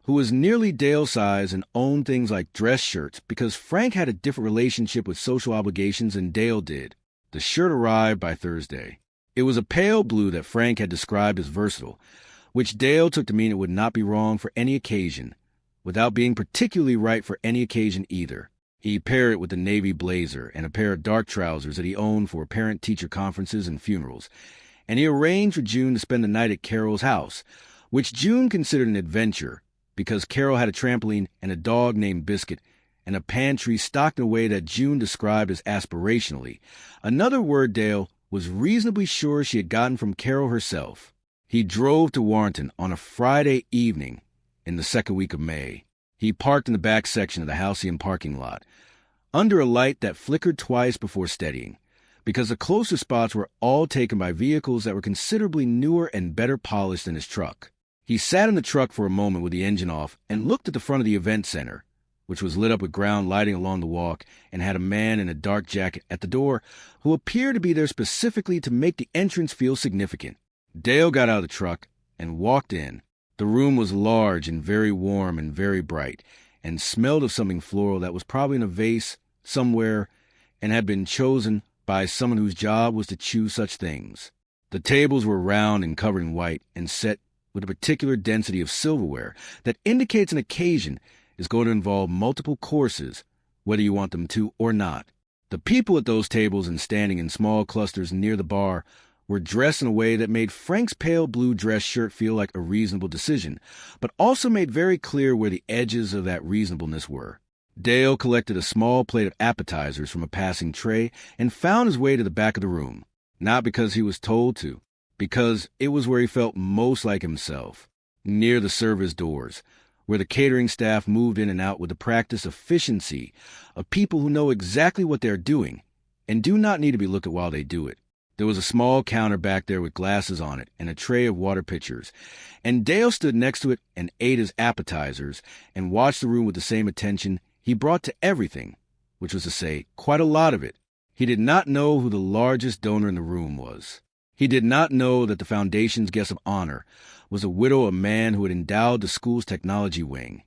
who was nearly Dale's size and owned things like dress shirts because Frank had a different relationship with social obligations than Dale did. The shirt arrived by Thursday. It was a pale blue that Frank had described as versatile, which Dale took to mean it would not be wrong for any occasion, without being particularly right for any occasion either. He paired it with the navy blazer and a pair of dark trousers that he owned for parent-teacher conferences and funerals, and he arranged for June to spend the night at Carol's house, which June considered an adventure because Carol had a trampoline and a dog named Biscuit and a pantry stocked in a way that June described as aspirationally, another word Dale was reasonably sure she had gotten from Carol herself. He drove to Warrenton on a Friday evening in the second week of May. He parked in the back section of the Halcyon parking lot, under a light that flickered twice before steadying, because the closer spots were all taken by vehicles that were considerably newer and better polished than his truck. He sat in the truck for a moment with the engine off and looked at the front of the event center, which was lit up with ground lighting along the walk and had a man in a dark jacket at the door who appeared to be there specifically to make the entrance feel significant. Dale got out of the truck and walked in. The room was large and very warm and very bright, and smelled of something floral that was probably in a vase somewhere and had been chosen by someone whose job was to choose such things. The tables were round and covered in white and set with a particular density of silverware that indicates an occasion is going to involve multiple courses, whether you want them to or not. The people at those tables and standing in small clusters near the bar were dressed in a way that made Frank's pale blue dress shirt feel like a reasonable decision, but also made very clear where the edges of that reasonableness were. Dale collected a small plate of appetizers from a passing tray and found his way to the back of the room, not because he was told to, because it was where he felt most like himself, near the service doors, where the catering staff moved in and out with the practiced efficiency of people who know exactly what they're doing and do not need to be looked at while they do it. There was a small counter back there with glasses on it and a tray of water pitchers, and Dale stood next to it and ate his appetizers and watched the room with the same attention he brought to everything, which was to say, quite a lot of it. He did not know who the largest donor in the room was. He did not know that the Foundation's guest of honor was a widow of a man who had endowed the school's technology wing,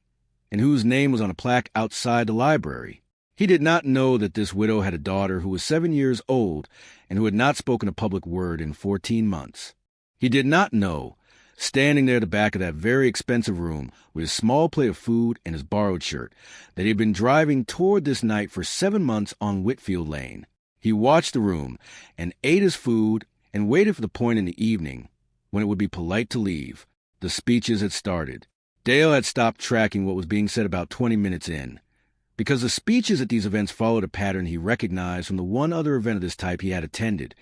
and whose name was on a plaque outside the library. He did not know that this widow had a daughter who was 7 years old and who had not spoken a public word in 14 months. He did not know, standing there at the back of that very expensive room with his small plate of food and his borrowed shirt, that he had been driving toward this night for 7 months on Whitfield Lane. He watched the room and ate his food and waited for the point in the evening when it would be polite to leave. The speeches had started. Dale had stopped tracking what was being said about 20 minutes in, because the speeches at these events followed a pattern he recognized from the one other event of this type he had attended,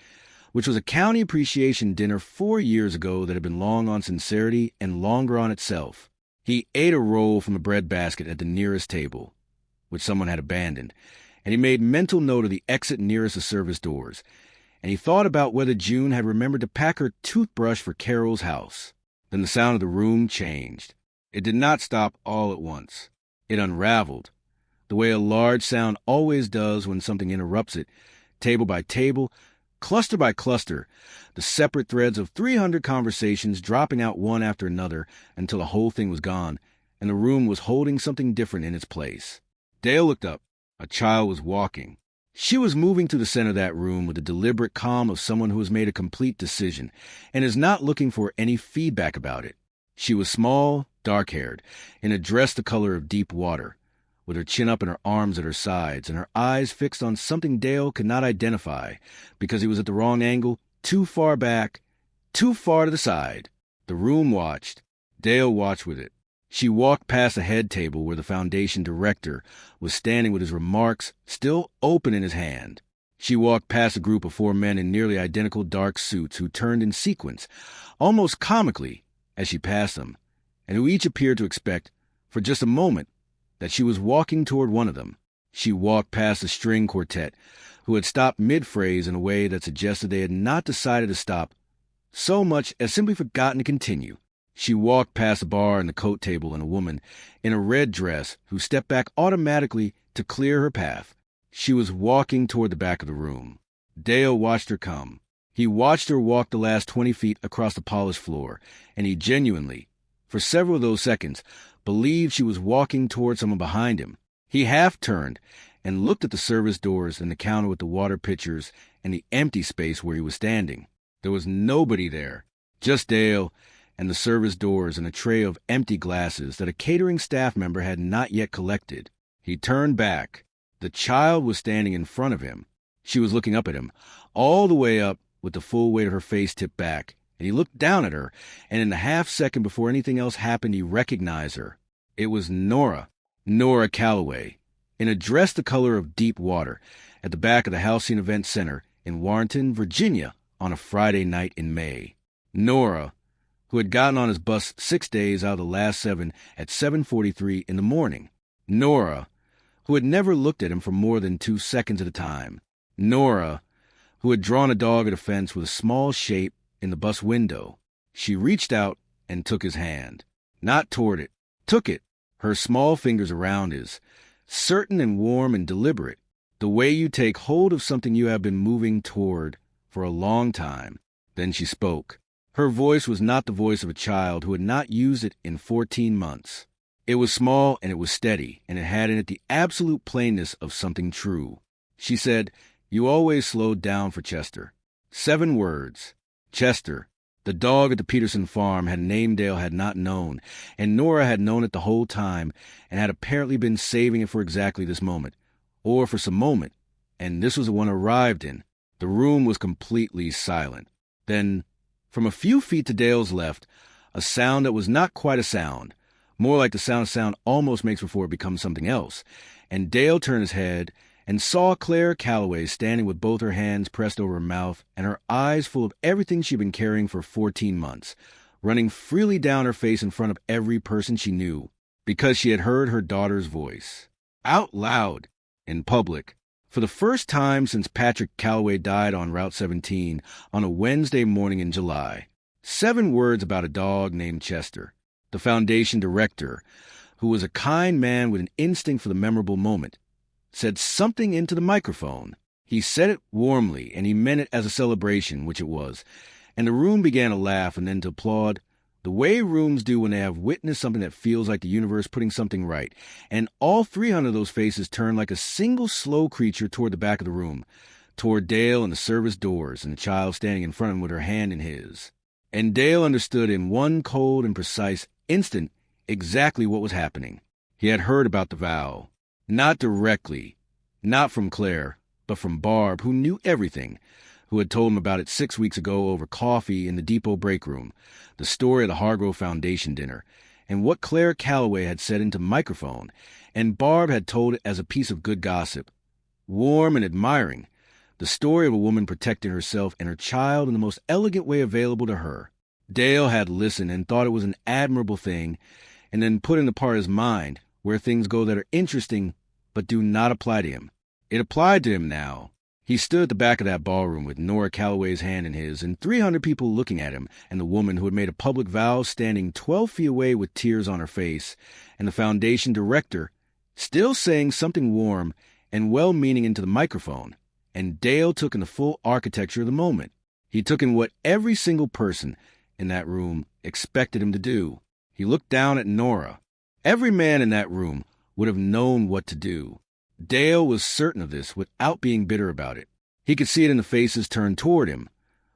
which was a county appreciation dinner 4 years ago that had been long on sincerity and longer on itself. He ate a roll from a bread basket at the nearest table, which someone had abandoned, and he made mental note of the exit nearest the service doors, and he thought about whether June had remembered to pack her toothbrush for Carol's house. Then the sound of the room changed. It did not stop all at once. It unraveled, the way a large sound always does when something interrupts it, table by table, cluster by cluster, the separate threads of 300 conversations dropping out one after another until the whole thing was gone, and the room was holding something different in its place. Dale looked up. A child was walking. She was moving through the center of that room with the deliberate calm of someone who has made a complete decision and is not looking for any feedback about it. She was small, dark-haired, in a dress the color of deep water, with her chin up and her arms at her sides, and her eyes fixed on something Dale could not identify because he was at the wrong angle, too far back, too far to the side. The room watched. Dale watched with it. She walked past a head table where the Foundation director was standing with his remarks still open in his hand. She walked past a group of 4 men in nearly identical dark suits who turned in sequence, almost comically, as she passed them, and who each appeared to expect, for just a moment, that she was walking toward one of them. She walked past a string quartet who had stopped mid-phrase in a way that suggested they had not decided to stop so much as simply forgotten to continue. She walked past a bar and the coat table and a woman in a red dress who stepped back automatically to clear her path. She was walking toward the back of the room. Dale watched her come. He watched her walk the last 20 feet across the polished floor, and he genuinely, for several of those seconds, believed she was walking toward someone behind him. He half turned and looked at the service doors and the counter with the water pitchers and the empty space where he was standing. There was nobody there, just Dale and the service doors and a tray of empty glasses that a catering staff member had not yet collected. He turned back. The child was standing in front of him. She was looking up at him, all the way up with the full weight of her face tipped back, and he looked down at her, and in the half second before anything else happened, he recognized her. It was Nora Calloway, in a dress the color of deep water, at the back of the Halcyon Event Center in Warrenton, Virginia, on a Friday night in May. Nora, who had gotten on his bus 6 days out of the last 7 at 7:43 in the morning. Nora, who had never looked at him for more than 2 seconds at a time. Nora, who had drawn a dog at a fence with a small shape in the bus window. She reached out and took his hand. Not toward it. Took it, her small fingers around his, certain and warm and deliberate, the way you take hold of something you have been moving toward for a long time. Then she spoke. Her voice was not the voice of a child who had not used it in 14 months. It was small and it was steady, and it had in it the absolute plainness of something true. She said, "You always slowed down for Chester." 7 words. Chester, the dog at the Peterson farm, had a name Dale had not known, and Nora had known it the whole time and had apparently been saving it for exactly this moment, or for some moment, and this was the one arrived in. The room was completely silent. Then, from a few feet to Dale's left, a sound that was not quite a sound, more like the sound almost makes before it becomes something else, and Dale turned his head and saw Claire Calloway standing with both her hands pressed over her mouth and her eyes full of everything she'd been carrying for 14 months, running freely down her face in front of every person she knew, because she had heard her daughter's voice, out loud, in public, for the first time since Patrick Calloway died on Route 17 on a Wednesday morning in July. 7 words about a dog named Chester, the foundation director, who was a kind man with an instinct for the memorable moment, said something into the microphone. He said it warmly, and he meant it as a celebration, which it was, and the room began to laugh and then to applaud, the way rooms do when they have witnessed something that feels like the universe putting something right, and all 300 of those faces turned like a single slow creature toward the back of the room, toward Dale and the service doors and the child standing in front of him with her hand in his. And Dale understood in one cold and precise instant exactly what was happening. He had heard about the vow. Not directly, not from Claire, but from Barb, who knew everything, who had told him about it 6 weeks ago over coffee in the depot break room, the story of the Hargrove Foundation dinner, and what Claire Calloway had said into microphone, and Barb had told it as a piece of good gossip, warm and admiring, the story of a woman protecting herself and her child in the most elegant way available to her. Dale had listened and thought it was an admirable thing, and then put into part his mind where things go that are interesting but do not apply to him. It applied to him now. He stood at the back of that ballroom with Nora Calloway's hand in his and 300 people looking at him, and the woman who had made a public vow standing 12 feet away with tears on her face, and the foundation director still saying something warm and well-meaning into the microphone. And Dale took in the full architecture of the moment. He took in what every single person in that room expected him to do. He looked down at Nora. Every man in that room would have known what to do. Dale was certain of this without being bitter about it. He could see it in the faces turned toward him,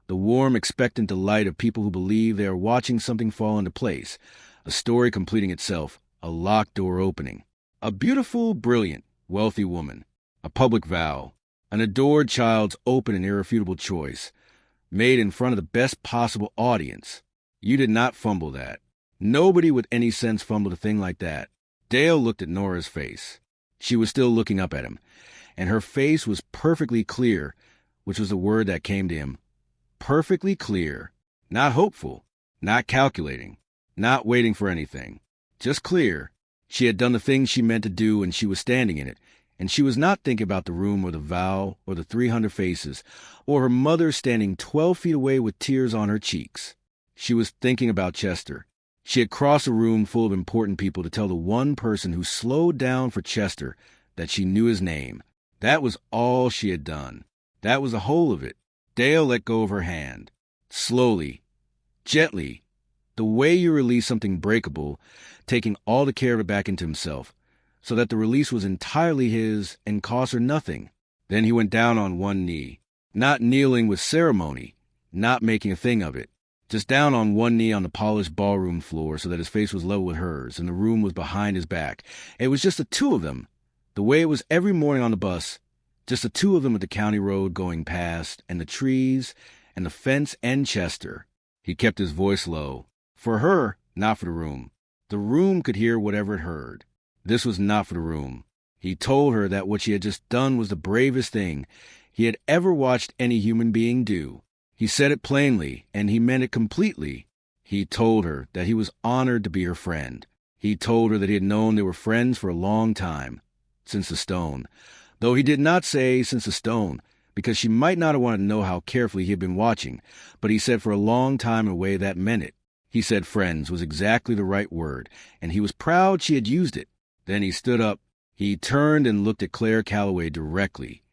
the warm, expectant delight of people who believe they are watching something fall into place, a story completing itself, a locked door opening. A beautiful, brilliant, wealthy woman, a public vow, an adored child's open and irrefutable choice, made in front of the best possible audience. You did not fumble that. Nobody with any sense fumbled a thing like that. Dale looked at Nora's face. She was still looking up at him, and her face was perfectly clear, which was the word that came to him. Perfectly clear. Not hopeful, not calculating, not waiting for anything. Just clear. She had done the thing she meant to do, and she was standing in it, and she was not thinking about the room or the vow or the 300 faces, or her mother standing 12 feet away with tears on her cheeks. She was thinking about Chester. She had crossed a room full of important people to tell the one person who slowed down for Chester that she knew his name. That was all she had done. That was the whole of it. Dale let go of her hand. Slowly, gently, the way you release something breakable, taking all the care of it back into himself, so that the release was entirely his and cost her nothing. Then he went down on one knee, not kneeling with ceremony, not making a thing of it, just down on one knee on the polished ballroom floor so that his face was level with hers and the room was behind his back. It was just the two of them, the way it was every morning on the bus, just the two of them at the county road going past, and the trees, and the fence and Chester. He kept his voice low. For her, not for the room. The room could hear whatever it heard. This was not for the room. He told her that what she had just done was the bravest thing he had ever watched any human being do. He said it plainly, and he meant it completely. He told her that he was honored to be her friend. He told her that he had known they were friends for a long time, since the stone, though he did not say since the stone, because she might not have wanted to know how carefully he had been watching, but he said for a long time in a way that meant it. He said friends was exactly the right word, and he was proud she had used it. Then he stood up. He turned and looked at Claire Calloway directly,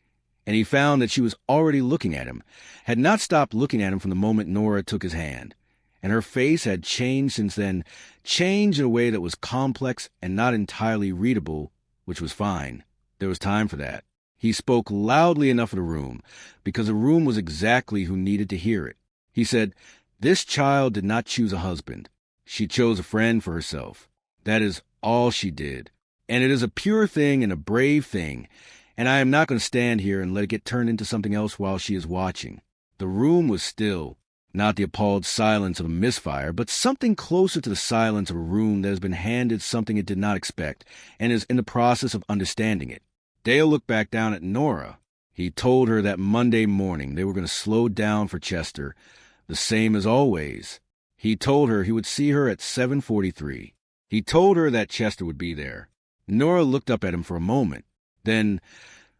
and he found that she was already looking at him, had not stopped looking at him from the moment Nora took his hand, and her face had changed since then, changed in a way that was complex and not entirely readable, which was fine. There was time for that. He spoke loudly enough for the room, because the room was exactly who needed to hear it. He said, "This child did not choose a husband. She chose a friend for herself. That is all she did. And it is a pure thing and a brave thing, and I am not going to stand here and let it get turned into something else while she is watching." The room was still, not the appalled silence of a misfire, but something closer to the silence of a room that has been handed something it did not expect and is in the process of understanding it. Dale looked back down at Nora. He told her that Monday morning they were going to slow down for Chester, the same as always. He told her he would see her at 7:43. He told her that Chester would be there. Nora looked up at him for a moment. Then,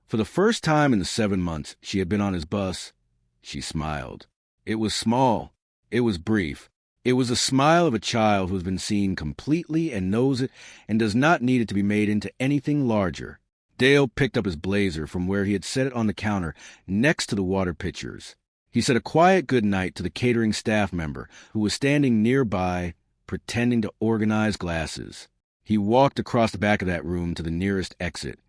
for the first time in the 7 months she had been on his bus, she smiled. It was small. It was brief. It was the smile of a child who has been seen completely and knows it and does not need it to be made into anything larger. Dale picked up his blazer from where he had set it on the counter next to the water pitchers. He said a quiet good night to the catering staff member who was standing nearby, pretending to organize glasses. He walked across the back of that room to the nearest exit,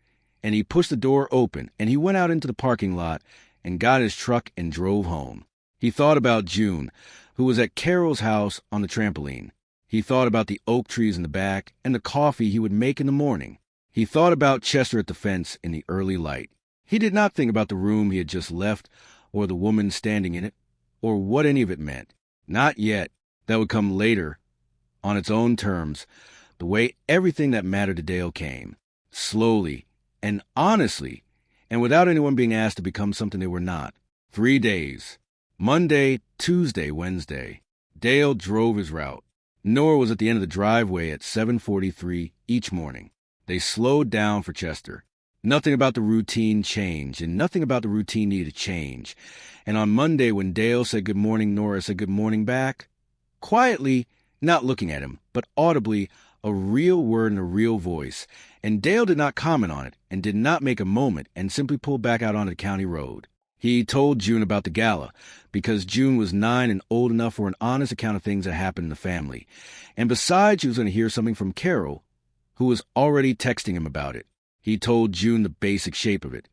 and he pushed the door open, and he went out into the parking lot and got his truck and drove home. He thought about June, who was at Carol's house on the trampoline. He thought about the oak trees in the back and the coffee he would make in the morning. He thought about Chester at the fence in the early light. He did not think about the room he had just left, or the woman standing in it, or what any of it meant. Not yet. That would come later, on its own terms, the way everything that mattered to Dale came. Slowly, and honestly, and without anyone being asked to become something they were not. 3 days. Monday, Tuesday, Wednesday. Dale drove his route. Nora was at the end of the driveway at 7:43 each morning. They slowed down for Chester. Nothing about the routine changed, and nothing about the routine needed to change. And on Monday, when Dale said good morning, Nora said good morning back. Quietly, not looking at him, but audibly, a real word in a real voice. And Dale did not comment on it, and did not make a moment, and simply pulled back out onto the county road. He told June about the gala, because June was 9 and old enough for an honest account of things that happened in the family. And besides, she was going to hear something from Carol, who was already texting him about it. He told June the basic shape of it,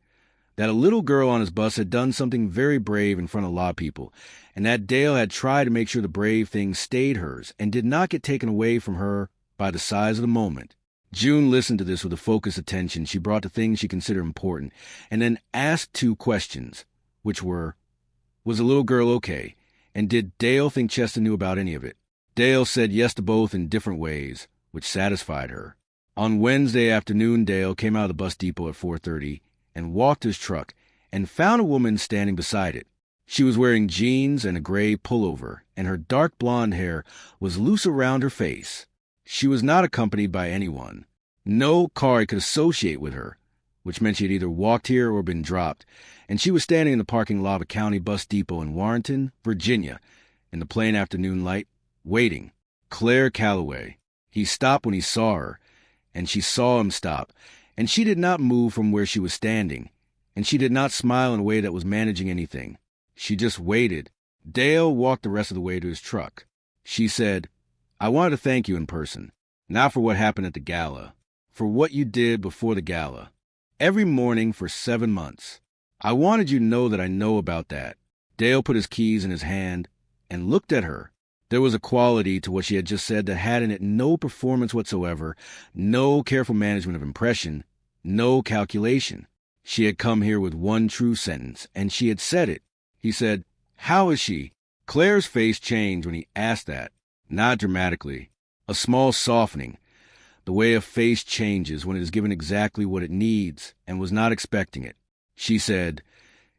that a little girl on his bus had done something very brave in front of a lot of people, and that Dale had tried to make sure the brave thing stayed hers and did not get taken away from her by the size of the moment. June listened to this with a focused attention she brought to things she considered important, and then asked 2 questions, which were, was the little girl okay, and did Dale think Chester knew about any of it? Dale said yes to both in different ways, which satisfied her. On Wednesday afternoon, Dale came out of the bus depot at 4:30 and walked his truck and found a woman standing beside it. She was wearing jeans and a gray pullover, and her dark blonde hair was loose around her face. She was not accompanied by anyone. No car he could associate with her, which meant she had either walked here or been dropped, and she was standing in the parking lot of a county bus depot in Warrenton, Virginia, in the plain afternoon light, waiting. Claire Calloway. He stopped when he saw her, and she saw him stop, and she did not move from where she was standing, and she did not smile in a way that was managing anything. She just waited. Dale walked the rest of the way to his truck. She said, "I wanted to thank you in person, not for what happened at the gala, for what you did before the gala. Every morning for 7 months. I wanted you to know that I know about that." Dale put his keys in his hand and looked at her. There was a quality to what she had just said that had in it no performance whatsoever, no careful management of impression, no calculation. She had come here with one true sentence, and she had said it. He said, "How is she?" Claire's face changed when he asked that, not dramatically. A small softening, the way a face changes when it is given exactly what it needs and was not expecting it. She said,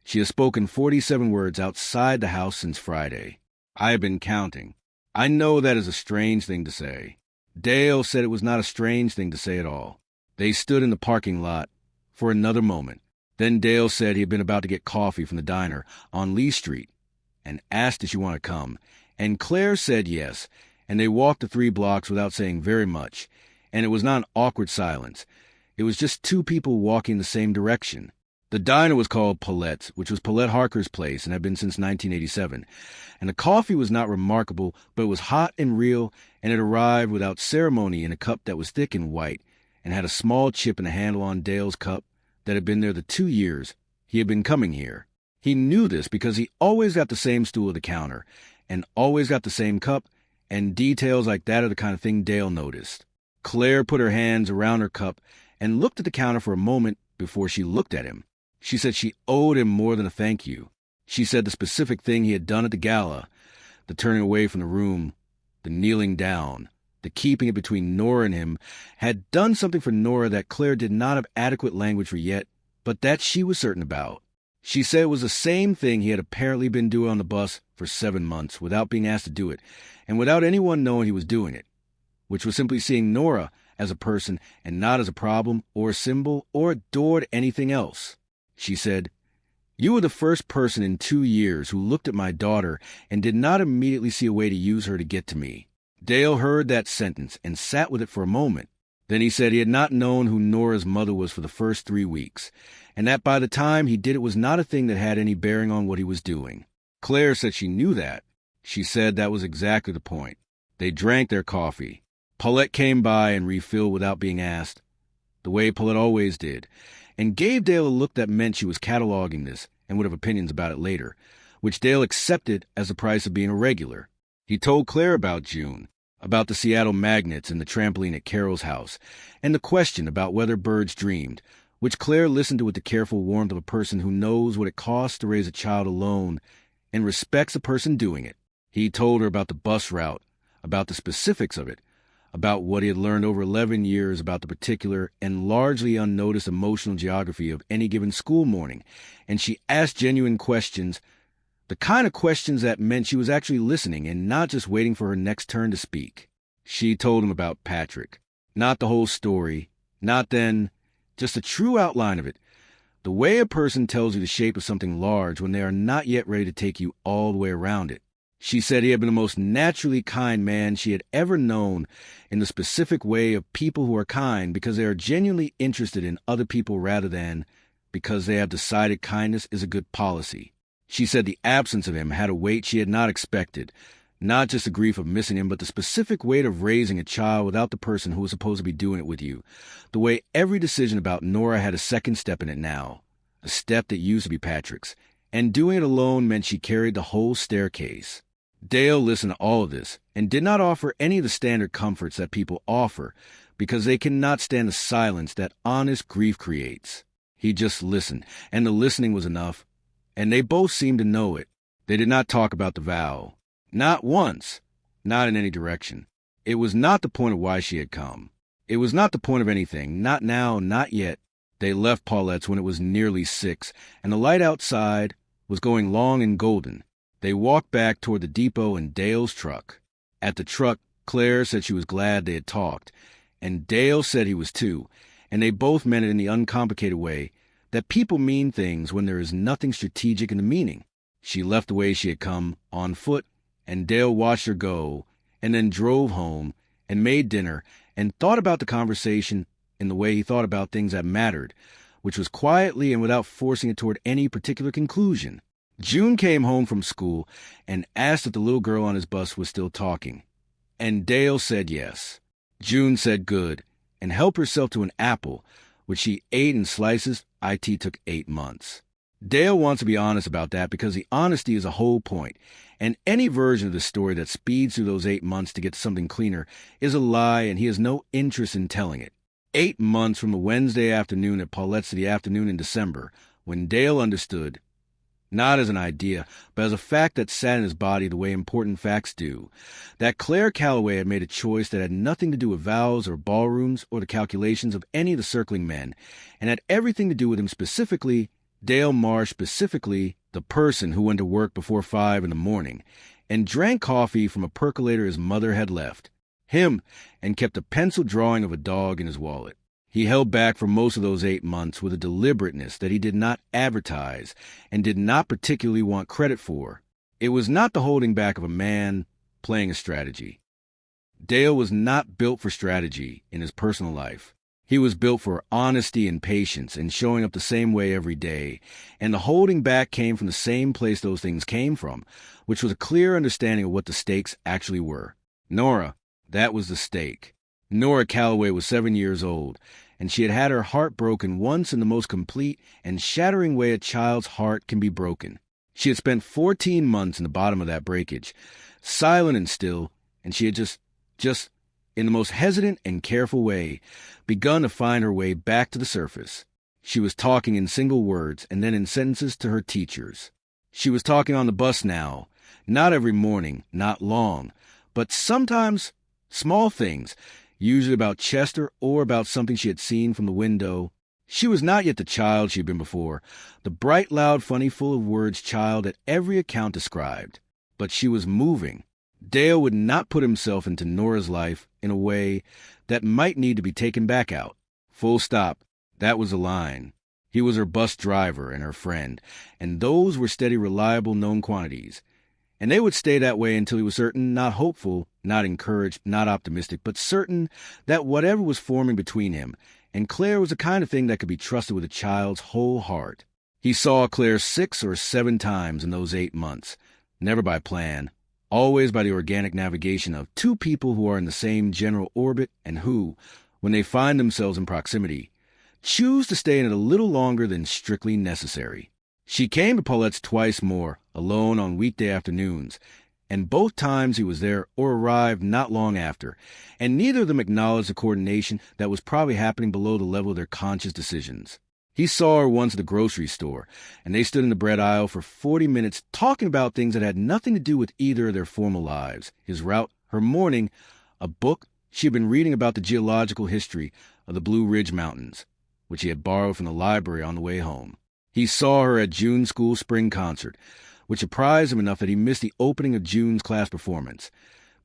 "She has spoken 47 words outside the house since Friday. I have been counting. I know that is a strange thing to say." Dale said it was not a strange thing to say at all. They stood in the parking lot for another moment. Then Dale said he had been about to get coffee from the diner on Lee Street and asked if she wanted to come. And Claire said yes, and they walked the 3 blocks without saying very much. And it was not an awkward silence. It was just 2 people walking the same direction. The diner was called Paulette's, which was Paulette Harker's place and had been since 1987. And the coffee was not remarkable, but it was hot and real, and it arrived without ceremony in a cup that was thick and white, and had a small chip in the handle on Dale's cup that had been there the 2 years he had been coming here. He knew this because he always got the same stool at the counter, and always got the same cup, and details like that are the kind of thing Dale noticed. Claire put her hands around her cup and looked at the counter for a moment before she looked at him. She said she owed him more than a thank you. She said the specific thing he had done at the gala, the turning away from the room, the kneeling down, the keeping it between Nora and him, had done something for Nora that Claire did not have adequate language for yet, but that she was certain about. She said it was the same thing he had apparently been doing on the bus for 7 months without being asked to do it, and without anyone knowing he was doing it, which was simply seeing Nora as a person and not as a problem or a symbol or adored anything else. She said, "You were the first person in 2 years who looked at my daughter and did not immediately see a way to use her to get to me." Dale heard that sentence and sat with it for a moment. Then he said he had not known who Nora's mother was for the first 3 weeks, and that by the time he did it was not a thing that had any bearing on what he was doing. Claire said she knew that. She said that was exactly the point. They drank their coffee. Paulette came by and refilled without being asked, the way Paulette always did, and gave Dale a look that meant she was cataloging this and would have opinions about it later, which Dale accepted as the price of being a regular. He told Claire about June, about the Seattle Magnets and the trampoline at Carol's house, and the question about whether birds dreamed, which Claire listened to with the careful warmth of a person who knows what it costs to raise a child alone and respects the person doing it. He told her about the bus route, about the specifics of it, about what he had learned over 11 years about the particular and largely unnoticed emotional geography of any given school morning, and she asked genuine questions, the kind of questions that meant she was actually listening and not just waiting for her next turn to speak. She told him about Patrick. Not the whole story, not then, just a true outline of it. The way a person tells you the shape of something large when they are not yet ready to take you all the way around it. She said he had been the most naturally kind man she had ever known, in the specific way of people who are kind because they are genuinely interested in other people rather than because they have decided kindness is a good policy. She said the absence of him had a weight she had not expected, not just the grief of missing him, but the specific weight of raising a child without the person who was supposed to be doing it with you, the way every decision about Nora had a second step in it now, a step that used to be Patrick's, and doing it alone meant she carried the whole staircase. Dale listened to all of this and did not offer any of the standard comforts that people offer because they cannot stand the silence that honest grief creates. He just listened, and the listening was enough, and they both seemed to know it. They did not talk about the vow. Not once. Not in any direction. It was not the point of why she had come. It was not the point of anything. Not now, not yet. They left Paulette's when it was nearly 6, and the light outside was going long and golden. They walked back toward the depot in Dale's truck. At the truck, Claire said she was glad they had talked, and Dale said he was too, and they both meant it in the uncomplicated way that people mean things when there is nothing strategic in the meaning. She left the way she had come, on foot, and Dale watched her go, and then drove home, and made dinner, and thought about the conversation in the way he thought about things that mattered, which was quietly and without forcing it toward any particular conclusion. June came home from school and asked if the little girl on his bus was still talking, and Dale said yes. June said good, and helped herself to an apple, which she ate in slices. IT took 8 months. Dale wants to be honest about that because the honesty is a whole point, and any version of the story that speeds through those 8 months to get to something cleaner is a lie, and he has no interest in telling it. 8 months from the Wednesday afternoon at Paulette's to the afternoon in December, when Dale understood, not as an idea, but as a fact that sat in his body the way important facts do, that Claire Calloway had made a choice that had nothing to do with vows or ballrooms or the calculations of any of the circling men, and had everything to do with him specifically, Dale Marsh specifically, the person who went to work before 5 in the morning, and drank coffee from a percolator his mother had left. Him, and kept a pencil drawing of a dog in his wallet. He held back for most of those 8 months with a deliberateness that he did not advertise and did not particularly want credit for. It was not the holding back of a man playing a strategy. Dale was not built for strategy in his personal life. He was built for honesty and patience and showing up the same way every day, and the holding back came from the same place those things came from, which was a clear understanding of what the stakes actually were. Nora, that was the stake. Nora Calloway was 7 years old, and she had had her heart broken once in the most complete and shattering way a child's heart can be broken. She had spent 14 months in the bottom of that breakage, silent and still, and she had just, in the most hesitant and careful way, begun to find her way back to the surface. She was talking in single words and then in sentences to her teachers. She was talking on the bus now, not every morning, not long, but sometimes small things, usually about Chester or about something she had seen from the window. She was not yet the child she had been before, the bright, loud, funny, full of words child that every account described. But she was moving. Dale would not put himself into Nora's life in a way that might need to be taken back out. Full stop. That was the line. He was her bus driver and her friend, and those were steady, reliable, known quantities. And they would stay that way until he was certain, not hopeful, not encouraged, not optimistic, but certain that whatever was forming between him and Claire was the kind of thing that could be trusted with a child's whole heart. He saw Claire 6 or 7 times in those 8 months, never by plan, always by the organic navigation of two people who are in the same general orbit and who, when they find themselves in proximity, choose to stay in it a little longer than strictly necessary. She came to Paulette's twice more, alone on weekday afternoons, and both times he was there or arrived not long after, and neither of them acknowledged the coordination that was probably happening below the level of their conscious decisions. He saw her once at the grocery store, and they stood in the bread aisle for 40 minutes talking about things that had nothing to do with either of their formal lives, his route, her morning, a book she had been reading about the geological history of the Blue Ridge Mountains, which he had borrowed from the library on the way home. He saw her at June's school spring concert, which surprised him enough that he missed the opening of June's class performance,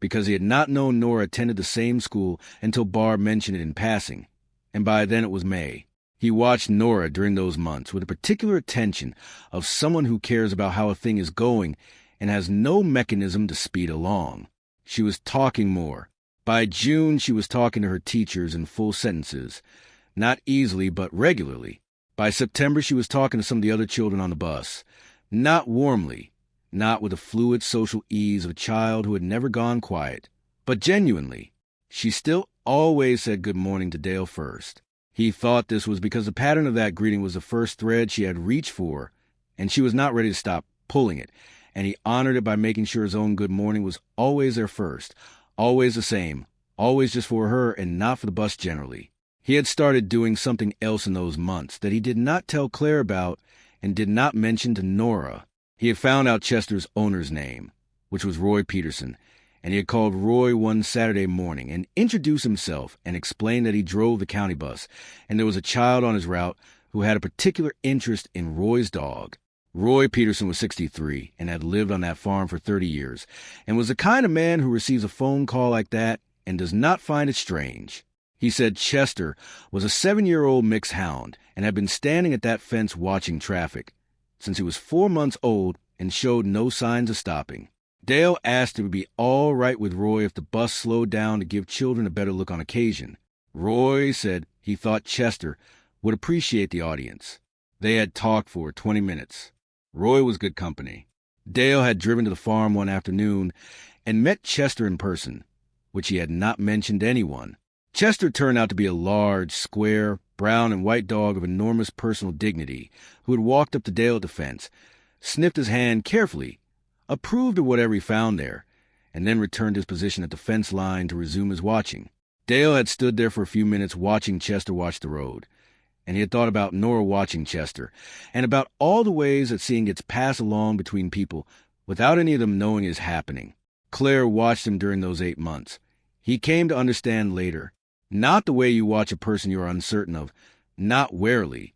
because he had not known Nora attended the same school until Barb mentioned it in passing, and by then it was May. He watched Nora during those months with a particular attention of someone who cares about how a thing is going and has no mechanism to speed along. She was talking more. By June, she was talking to her teachers in full sentences, not easily but regularly. By September, she was talking to some of the other children on the bus, not warmly, not with the fluid social ease of a child who had never gone quiet, but genuinely. She still always said good morning to Dale first. He thought this was because the pattern of that greeting was the first thread she had reached for, and she was not ready to stop pulling it, and he honored it by making sure his own good morning was always there first, always the same, always just for her and not for the bus generally. He had started doing something else in those months that he did not tell Claire about and did not mention to Nora. He had found out Chester's owner's name, which was Roy Peterson, and he had called Roy one Saturday morning and introduced himself and explained that he drove the county bus, and there was a child on his route who had a particular interest in Roy's dog. Roy Peterson was 63 and had lived on that farm for 30 years, and was the kind of man who receives a phone call like that and does not find it strange. He said Chester was a 7-year-old mixed hound and had been standing at that fence watching traffic since he was 4 months old and showed no signs of stopping. Dale asked if it would be all right with Roy if the bus slowed down to give children a better look on occasion. Roy said he thought Chester would appreciate the audience. They had talked for 20 minutes. Roy was good company. Dale had driven to the farm one afternoon and met Chester in person, which he had not mentioned to anyone. Chester turned out to be a large, square, brown and white dog of enormous personal dignity who had walked up to Dale at the fence, sniffed his hand carefully, approved of whatever he found there, and then returned his position at the fence line to resume his watching. Dale had stood there for a few minutes watching Chester watch the road, and he had thought about Nora watching Chester, and about all the ways that seeing gets passed along between people without any of them knowing is happening. Claire watched him during those 8 months. He came to understand later, not the way you watch a person you are uncertain of, not warily,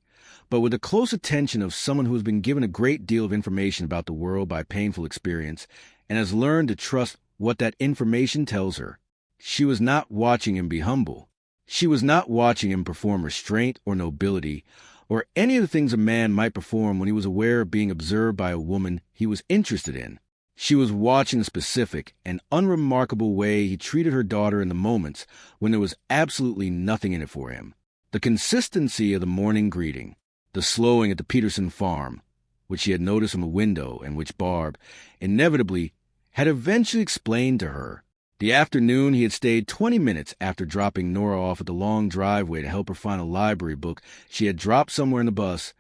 but with the close attention of someone who has been given a great deal of information about the world by painful experience and has learned to trust what that information tells her. She was not watching him be humble. She was not watching him perform restraint or nobility or any of the things a man might perform when he was aware of being observed by a woman he was interested in. She was watching the specific and unremarkable way he treated her daughter in the moments when there was absolutely nothing in it for him. The consistency of the morning greeting, the slowing at the Peterson farm, which she had noticed from a window and which Barb, inevitably, had eventually explained to her. The afternoon he had stayed 20 minutes after dropping Nora off at the long driveway to help her find a library book she had dropped somewhere in the bus,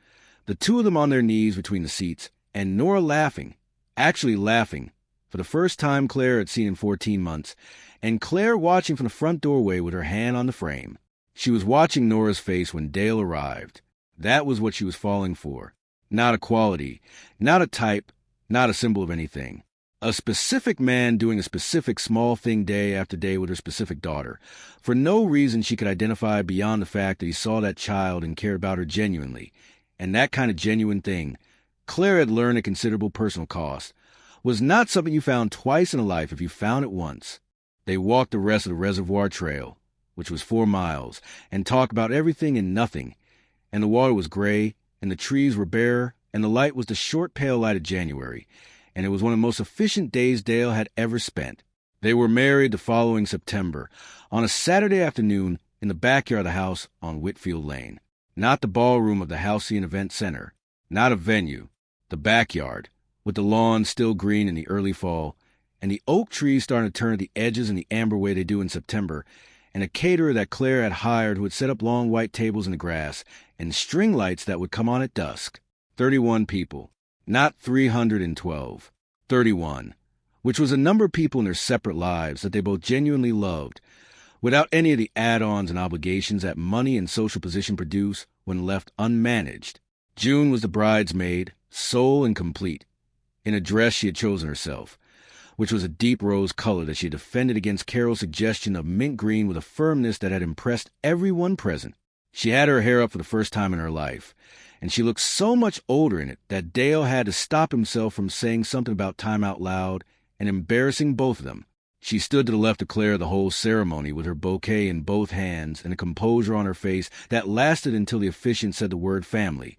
the two of them on their knees between the seats, and Nora laughing, actually laughing, for the first time Claire had seen in 14 months, and Claire watching from the front doorway with her hand on the frame. She was watching Nora's face when Dale arrived. That was what she was falling for. Not a quality, not a type, not a symbol of anything. A specific man doing a specific small thing day after day with her specific daughter, for no reason she could identify beyond the fact that he saw that child and cared about her genuinely. And that kind of genuine thing, Claire had learned at considerable personal cost, was not something you found twice in a life if you found it once. They walked the rest of the Reservoir Trail, which was 4 miles, and talked about everything and nothing, and the water was gray, and the trees were bare, and the light was the short pale light of January, and it was one of the most efficient days Dale had ever spent. They were married the following September, on a Saturday afternoon in the backyard of the house on Whitfield Lane. Not the ballroom of the Halcyon Event Center, not a venue, the backyard, with the lawn still green in the early fall, and the oak trees starting to turn at the edges in the amber way they do in September, and a caterer that Claire had hired who would set up long white tables in the grass, and string lights that would come on at dusk. 31 people. Not 312. 31. Which was a number of people in their separate lives that they both genuinely loved, without any of the add-ons and obligations that money and social position produce when left unmanaged. June was the bridesmaid, sole and complete, in a dress she had chosen herself, which was a deep rose color that she had defended against Carol's suggestion of mint green with a firmness that had impressed everyone present. She had her hair up for the first time in her life, and she looked so much older in it that Dale had to stop himself from saying something about time out loud and embarrassing both of them. She stood to the left of Claire the whole ceremony with her bouquet in both hands and a composure on her face that lasted until the officiant said the word family,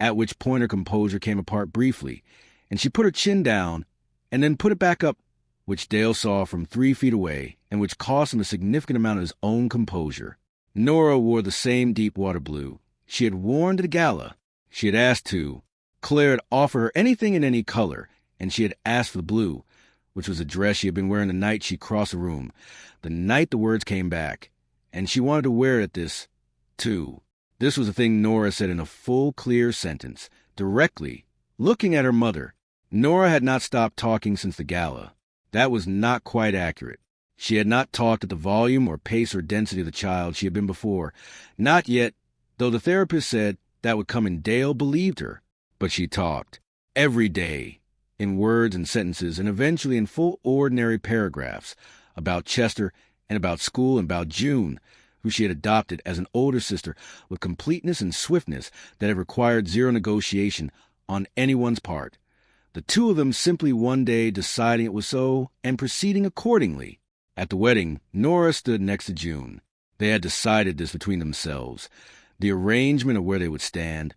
at which point her composure came apart briefly, and she put her chin down and then put it back up, which Dale saw from 3 feet away and which cost him a significant amount of his own composure. Nora wore the same deep water blue she had worn to the gala. She had asked to. Claire had offered her anything in any color, and she had asked for the blue, which was a dress she had been wearing the night she crossed the room, the night the words came back, and she wanted to wear it at this, too. This was the thing Nora said in a full, clear sentence, directly, looking at her mother. Nora had not stopped talking since the gala. That was not quite accurate. She had not talked at the volume or pace or density of the child she had been before. Not yet, though the therapist said that would come, and Dale believed her. But she talked. Every day. In words and sentences, and eventually in full ordinary paragraphs, about Chester and about school and about June, who she had adopted as an older sister with completeness and swiftness that had required zero negotiation on anyone's part. The two of them simply one day deciding it was so and proceeding accordingly. At the wedding, Nora stood next to June. They had decided this between themselves, the arrangement of where they would stand,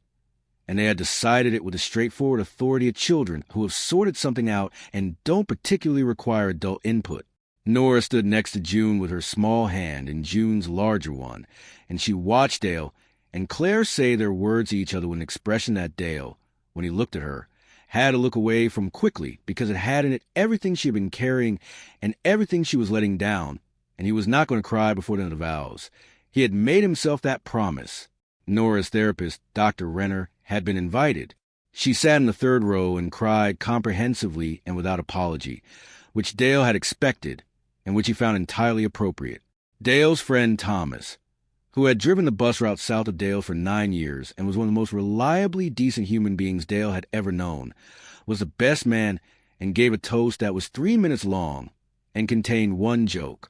and they had decided it with the straightforward authority of children who have sorted something out and don't particularly require adult input. Nora stood next to June with her small hand in June's larger one, and she watched Dale and Claire say their words to each other with an expression that Dale, when he looked at her, had to look away from quickly because it had in it everything she had been carrying and everything she was letting down, and he was not going to cry before the end of the vows. He had made himself that promise. Nora's therapist, Dr. Renner, had been invited. She sat in the 3rd row and cried comprehensively and without apology, which Dale had expected and which he found entirely appropriate. Dale's friend Thomas, who had driven the bus route south of Dale for 9 years and was one of the most reliably decent human beings Dale had ever known, was the best man and gave a toast that was 3 minutes long and contained one joke,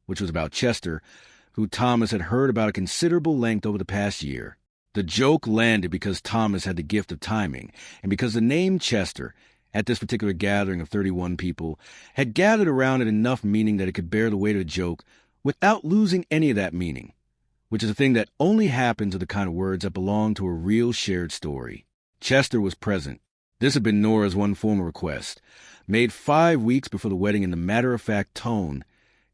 which was about Chester, who Thomas had heard about a considerable length over the past year. The joke landed because Thomas had the gift of timing, and because the name Chester, at this particular gathering of 31 people, had gathered around it enough meaning that it could bear the weight of a joke without losing any of that meaning, which is a thing that only happens to the kind of words that belong to a real shared story. Chester was present. This had been Nora's one formal request, made 5 weeks before the wedding in the matter-of-fact tone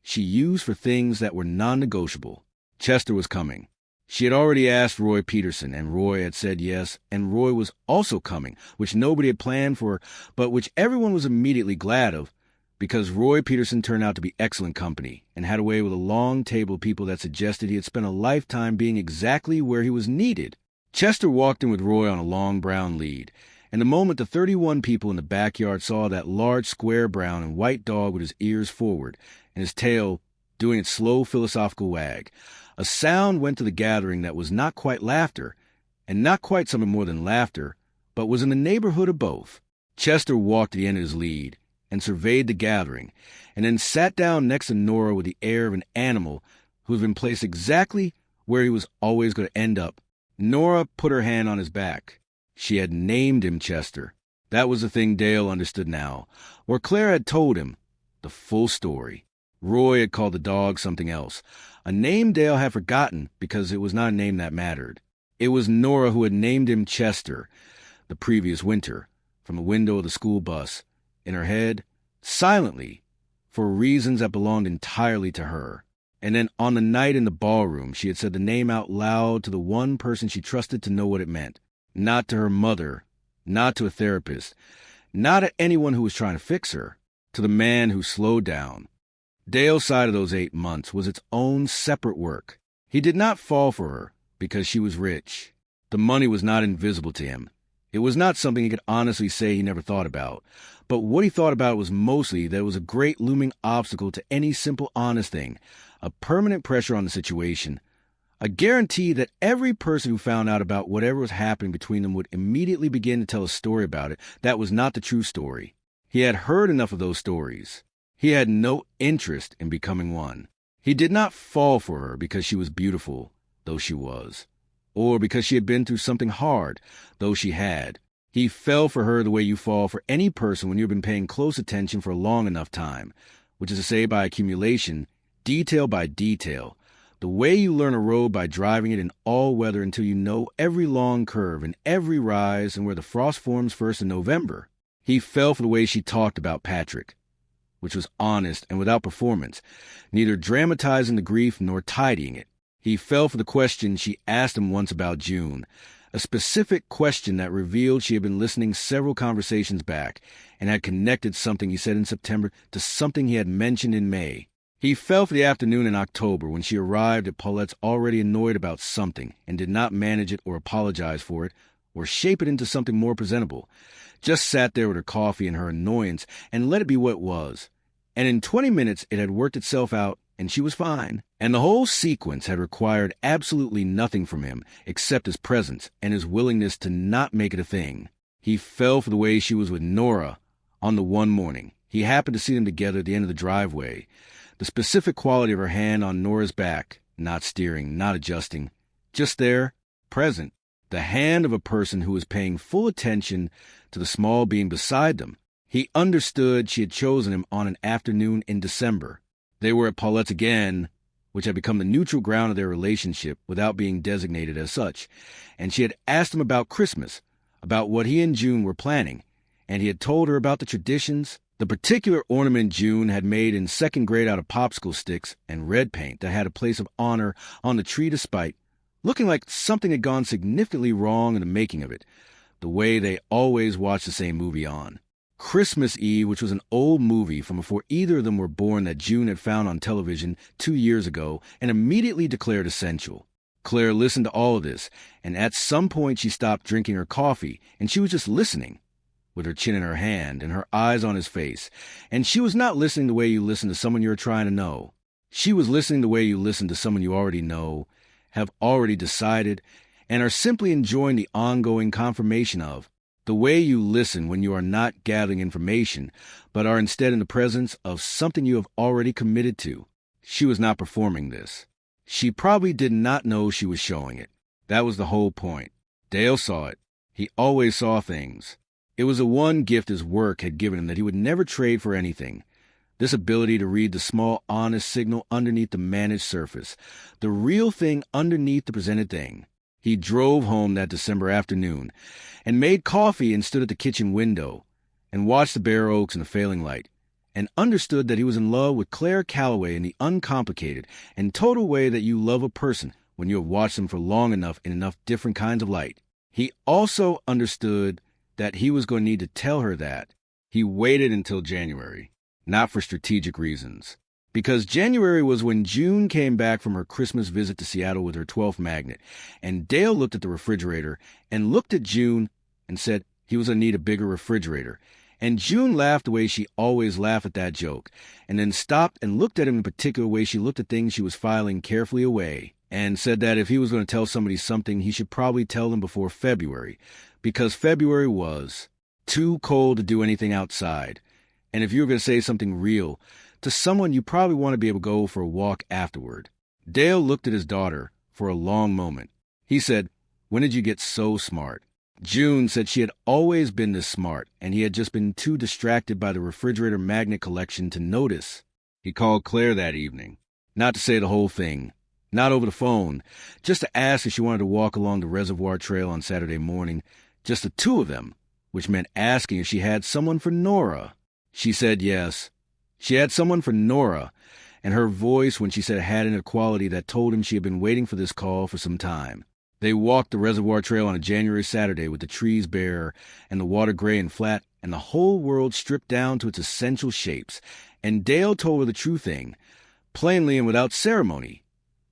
she used for things that were non-negotiable. Chester was coming. She had already asked Roy Peterson, and Roy had said yes, and Roy was also coming, which nobody had planned for, but which everyone was immediately glad of, because Roy Peterson turned out to be excellent company and had a way with a long table of people that suggested he had spent a lifetime being exactly where he was needed. Chester walked in with Roy on a long brown lead, and the moment the 31 people in the backyard saw that large square brown and white dog with his ears forward and his tail doing its slow philosophical wag, a sound went to the gathering that was not quite laughter, and not quite something more than laughter, but was in the neighborhood of both. Chester walked to the end of his lead and surveyed the gathering, and then sat down next to Nora with the air of an animal who had been placed exactly where he was always going to end up. Nora put her hand on his back. She had named him Chester. That was the thing Dale understood now, or Claire had told him the full story. Roy had called the dog something else, a name Dale had forgotten because it was not a name that mattered. It was Nora who had named him Chester the previous winter, from the window of the school bus, in her head, silently, for reasons that belonged entirely to her. And then on the night in the ballroom, she had said the name out loud to the one person she trusted to know what it meant. Not to her mother, not to a therapist, not to anyone who was trying to fix her, to the man who slowed down. Dale's side of those 8 months was its own separate work. He did not fall for her because she was rich. The money was not invisible to him. It was not something he could honestly say he never thought about. But what he thought about was mostly that it was a great looming obstacle to any simple honest thing, a permanent pressure on the situation, a guarantee that every person who found out about whatever was happening between them would immediately begin to tell a story about it that was not the true story. He had heard enough of those stories. He had no interest in becoming one. He did not fall for her because she was beautiful, though she was, or because she had been through something hard, though she had. He fell for her the way you fall for any person when you've been paying close attention for a long enough time, which is to say by accumulation, detail by detail, the way you learn a road by driving it in all weather until you know every long curve and every rise and where the frost forms first in November. He fell for the way she talked about Patrick, which was honest and without performance, neither dramatizing the grief nor tidying it. He fell for the question she asked him once about June, a specific question that revealed she had been listening several conversations back and had connected something he said in September to something he had mentioned in May. He fell for the afternoon in October when she arrived at Paulette's already annoyed about something and did not manage it or apologize for it or shape it into something more presentable. Just sat there with her coffee and her annoyance and let it be what it was. And in 20 minutes it had worked itself out and she was fine. And the whole sequence had required absolutely nothing from him except his presence and his willingness to not make it a thing. He fell for the way she was with Nora on the one morning. He happened to see them together at the end of the driveway. The specific quality of her hand on Nora's back, not steering, not adjusting, just there, present. The hand of a person who was paying full attention to the small being beside them. He understood she had chosen him on an afternoon in December. They were at Paulette's again, which had become the neutral ground of their relationship without being designated as such, and she had asked him about Christmas, about what he and June were planning, and he had told her about the traditions, the particular ornament June had made in second grade out of popsicle sticks and red paint that had a place of honor on the tree despite, looking like something had gone significantly wrong in the making of it, the way they always watched the same movie on. Christmas Eve, which was an old movie from before either of them were born that June had found on television 2 years ago and immediately declared essential. Claire listened to all of this, and at some point she stopped drinking her coffee, and she was just listening, with her chin in her hand and her eyes on his face. And she was not listening the way you listen to someone you're trying to know. She was listening the way you listen to someone you already know, have already decided, and are simply enjoying the ongoing confirmation of. The way you listen when you are not gathering information, but are instead in the presence of something you have already committed to. She was not performing this. She probably did not know she was showing it. That was the whole point. Dale saw it. He always saw things. It was the one gift his work had given him that he would never trade for anything. This ability to read the small, honest signal underneath the managed surface. The real thing underneath the presented thing. He drove home that December afternoon and made coffee and stood at the kitchen window and watched the bare oaks in the failing light and understood that he was in love with Claire Calloway in the uncomplicated and total way that you love a person when you have watched them for long enough in enough different kinds of light. He also understood that he was going to need to tell her that. He waited until January. not for strategic reasons. Because January was when June came back from her Christmas visit to Seattle with her 12th magnet, and Dale looked at the refrigerator and looked at June and said he was going to need a bigger refrigerator. And June laughed the way she always laughed at that joke, and then stopped and looked at him in a particular way she looked at things she was filing carefully away, and said that if he was going to tell somebody something, he should probably tell them before February, because February was too cold to do anything outside. And if you were going to say something real to someone, you probably want to be able to go for a walk afterward. Dale looked at his daughter for a long moment. He said, "When did you get so smart?" June said she had always been this smart, and he had just been too distracted by the refrigerator magnet collection to notice. He called Claire that evening, not to say the whole thing, not over the phone, just to ask if she wanted to walk along the reservoir trail on Saturday morning, just the two of them, which meant asking if she had someone for Nora. She said yes. She had someone for Nora, and her voice when she said it had an quality that told him she had been waiting for this call for some time. They walked the reservoir trail on a January Saturday with the trees bare and the water gray and flat and the whole world stripped down to its essential shapes. And Dale told her the true thing, plainly and without ceremony,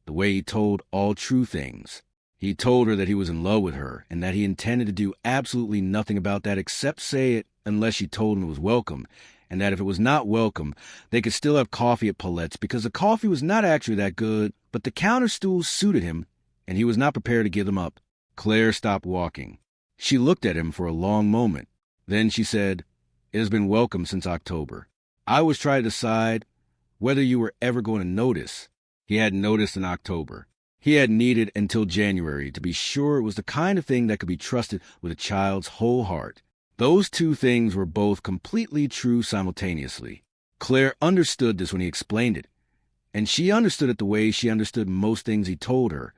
the way he told all true things. He told her that he was in love with her and that he intended to do absolutely nothing about that except say it unless she told him it was welcome, and that if it was not welcome, they could still have coffee at Paulette's because the coffee was not actually that good, but the counter stools suited him, and he was not prepared to give them up. Claire stopped walking. She looked at him for a long moment. Then she said, "It has been welcome since October. I was trying to decide whether you were ever going to notice." He hadn't noticed in October. He had needed until January to be sure it was the kind of thing that could be trusted with a child's whole heart. Those two things were both completely true simultaneously. Claire understood this when he explained it, and she understood it the way she understood most things he told her,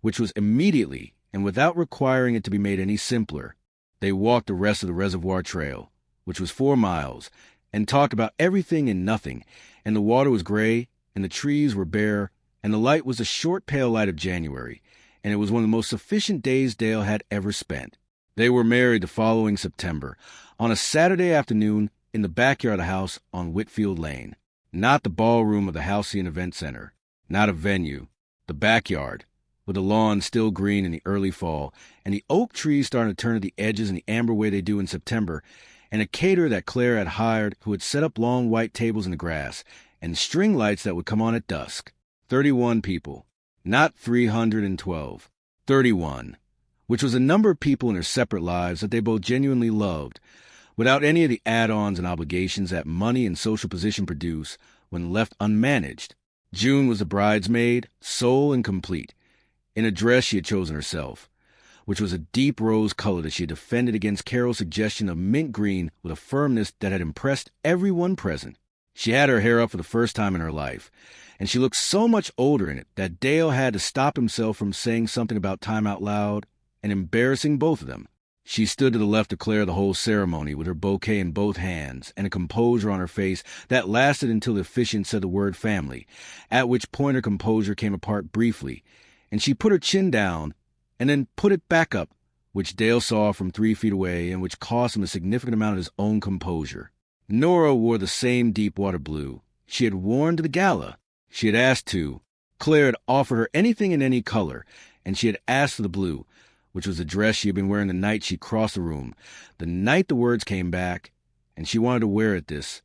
which was immediately and without requiring it to be made any simpler. They walked the rest of the reservoir trail, which was 4 miles, and talked about everything and nothing, and the water was gray, and the trees were bare, and the light was the short pale light of January, and it was one of the most sufficient days Dale had ever spent. They were married the following September, on a Saturday afternoon in the backyard of the house on Whitfield Lane. Not the ballroom of the Halcyon Event Center, not a venue, the backyard, with the lawn still green in the early fall, and the oak trees starting to turn at the edges in the amber way they do in September, and a caterer that Claire had hired who had set up long white tables in the grass, and string lights that would come on at dusk. 31 people, not 312. 31, which was a number of people in their separate lives that they both genuinely loved, without any of the add-ons and obligations that money and social position produce when left unmanaged. June was the bridesmaid, sole and complete, in a dress she had chosen herself, which was a deep rose color that she had defended against Carol's suggestion of mint green with a firmness that had impressed everyone present. She had her hair up for the first time in her life, and she looked so much older in it that Dale had to stop himself from saying something about time out loud and embarrassing both of them. She stood to the left of Claire the whole ceremony with her bouquet in both hands and a composure on her face that lasted until the officiant said the word family, at which point her composure came apart briefly, and she put her chin down and then put it back up, which Dale saw from 3 feet away and which cost him a significant amount of his own composure. Nora wore the same deep water blue she had worn to the gala. She had asked to. Claire had offered her anything in any color, and she had asked for the blue, which was the dress she had been wearing the night she crossed the room, the night the words came back, and she wanted to wear it this.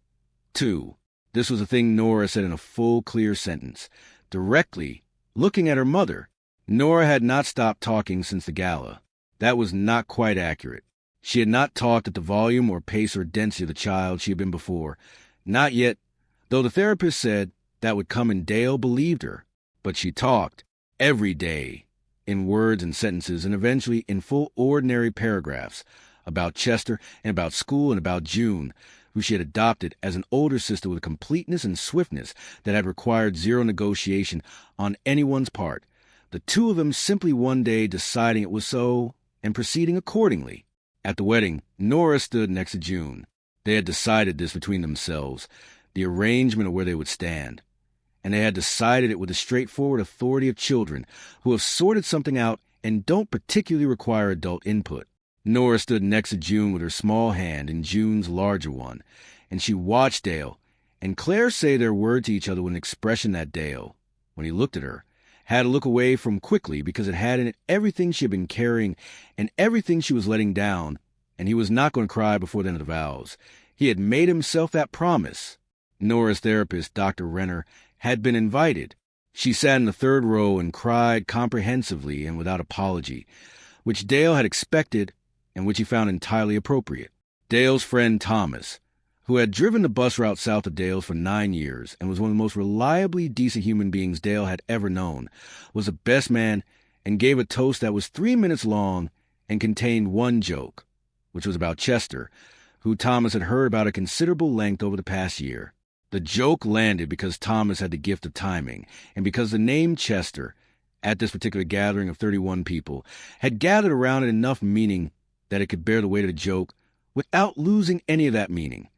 2. This was the thing Nora said in a full, clear sentence, directly looking at her mother. Nora had not stopped talking since the gala. That was not quite accurate. She had not talked at the volume or pace or density of the child she had been before. Not yet, though the therapist said that would come and Dale believed her. But she talked, every day, in words and sentences, and eventually in full ordinary paragraphs, about Chester and about school and about June, who she had adopted as an older sister with a completeness and swiftness that had required zero negotiation on anyone's part, the two of them simply one day deciding it was so and proceeding accordingly. At the wedding, Nora stood next to June. They had decided this between themselves, the arrangement of where they would stand, and they had decided it with the straightforward authority of children who have sorted something out and don't particularly require adult input. Nora stood next to June with her small hand in June's larger one, and she watched Dale, and Claire say their word to each other with an expression that Dale, when he looked at her, had to look away from quickly because it had in it everything she had been carrying and everything she was letting down, and he was not going to cry before the end of the vows. He had made himself that promise. Nora's therapist, Dr. Renner, had been invited. She sat in the third row and cried comprehensively and without apology, which Dale had expected and which he found entirely appropriate. Dale's friend Thomas, who had driven the bus route south of Dale's for 9 years and was one of the most reliably decent human beings Dale had ever known, was the best man and gave a toast that was 3 minutes long and contained one joke, which was about Chester, who Thomas had heard about at considerable length over the past year. The joke landed because Thomas had the gift of timing, and because the name Chester, at this particular gathering of 31 people, had gathered around it enough meaning that it could bear the weight of the joke without losing any of that meaning,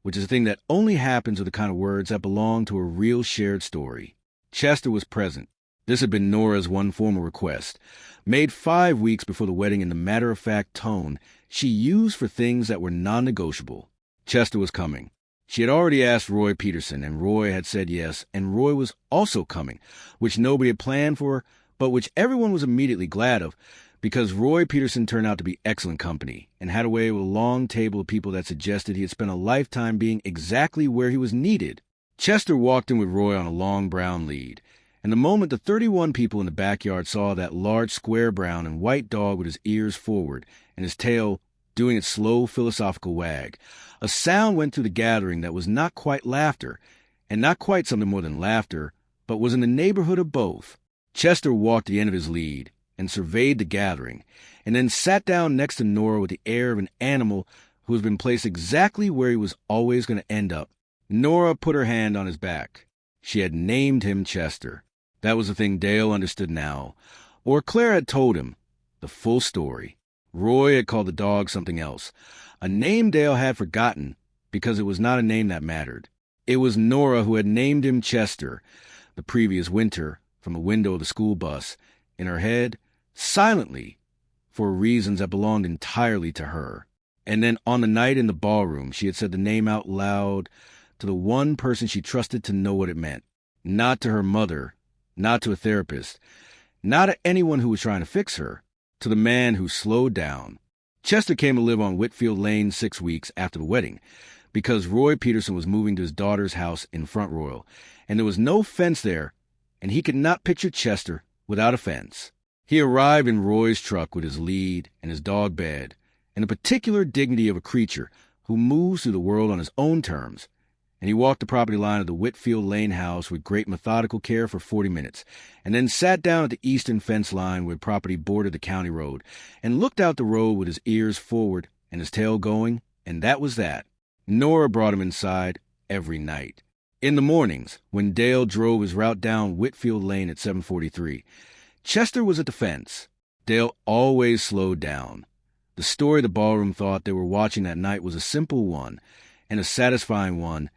which is a thing that only happens with the kind of words that belong to a real shared story. Chester was present. This had been Nora's one formal request, made 5 weeks before the wedding in the matter-of-fact tone she used for things that were non-negotiable. Chester was coming. She had already asked Roy Peterson, and Roy had said yes, and Roy was also coming, which nobody had planned for, but which everyone was immediately glad of, because Roy Peterson turned out to be excellent company, and had a way with a long table of people that suggested he had spent a lifetime being exactly where he was needed. Chester walked in with Roy on a long brown lead, and the moment the 31 people in the backyard saw that large square brown and white dog with his ears forward and his tail doing its slow philosophical wag, a sound went through the gathering that was not quite laughter, and not quite something more than laughter, but was in the neighborhood of both. Chester walked to the end of his lead and surveyed the gathering, and then sat down next to Nora with the air of an animal who has been placed exactly where he was always going to end up. Nora put her hand on his back. She had named him Chester. That was the thing Dale understood now. Or Claire had told him the full story. Roy had called the dog something else, a name Dale had forgotten because it was not a name that mattered. It was Nora who had named him Chester the previous winter from the window of the school bus, in her head, silently, for reasons that belonged entirely to her. And then on the night in the ballroom, she had said the name out loud to the one person she trusted to know what it meant. Not to her mother, not to a therapist, not to anyone who was trying to fix her, to the man who slowed down. Chester came to live on Whitfield Lane 6 weeks after the wedding, because Roy Peterson was moving to his daughter's house in Front Royal, and there was no fence there, and he could not picture Chester without a fence. He arrived in Roy's truck with his lead and his dog bed, and the particular dignity of a creature who moves through the world on his own terms, and he walked the property line of the Whitfield Lane house with great methodical care for 40 minutes, and then sat down at the eastern fence line where property bordered the county road, and looked out the road with his ears forward and his tail going, and that was that. Nora brought him inside every night. In the mornings, when Dale drove his route down Whitfield Lane at 7:43, Chester was at the fence. Dale always slowed down. The story the ballroom thought they were watching that night was a simple one, and a satisfying one,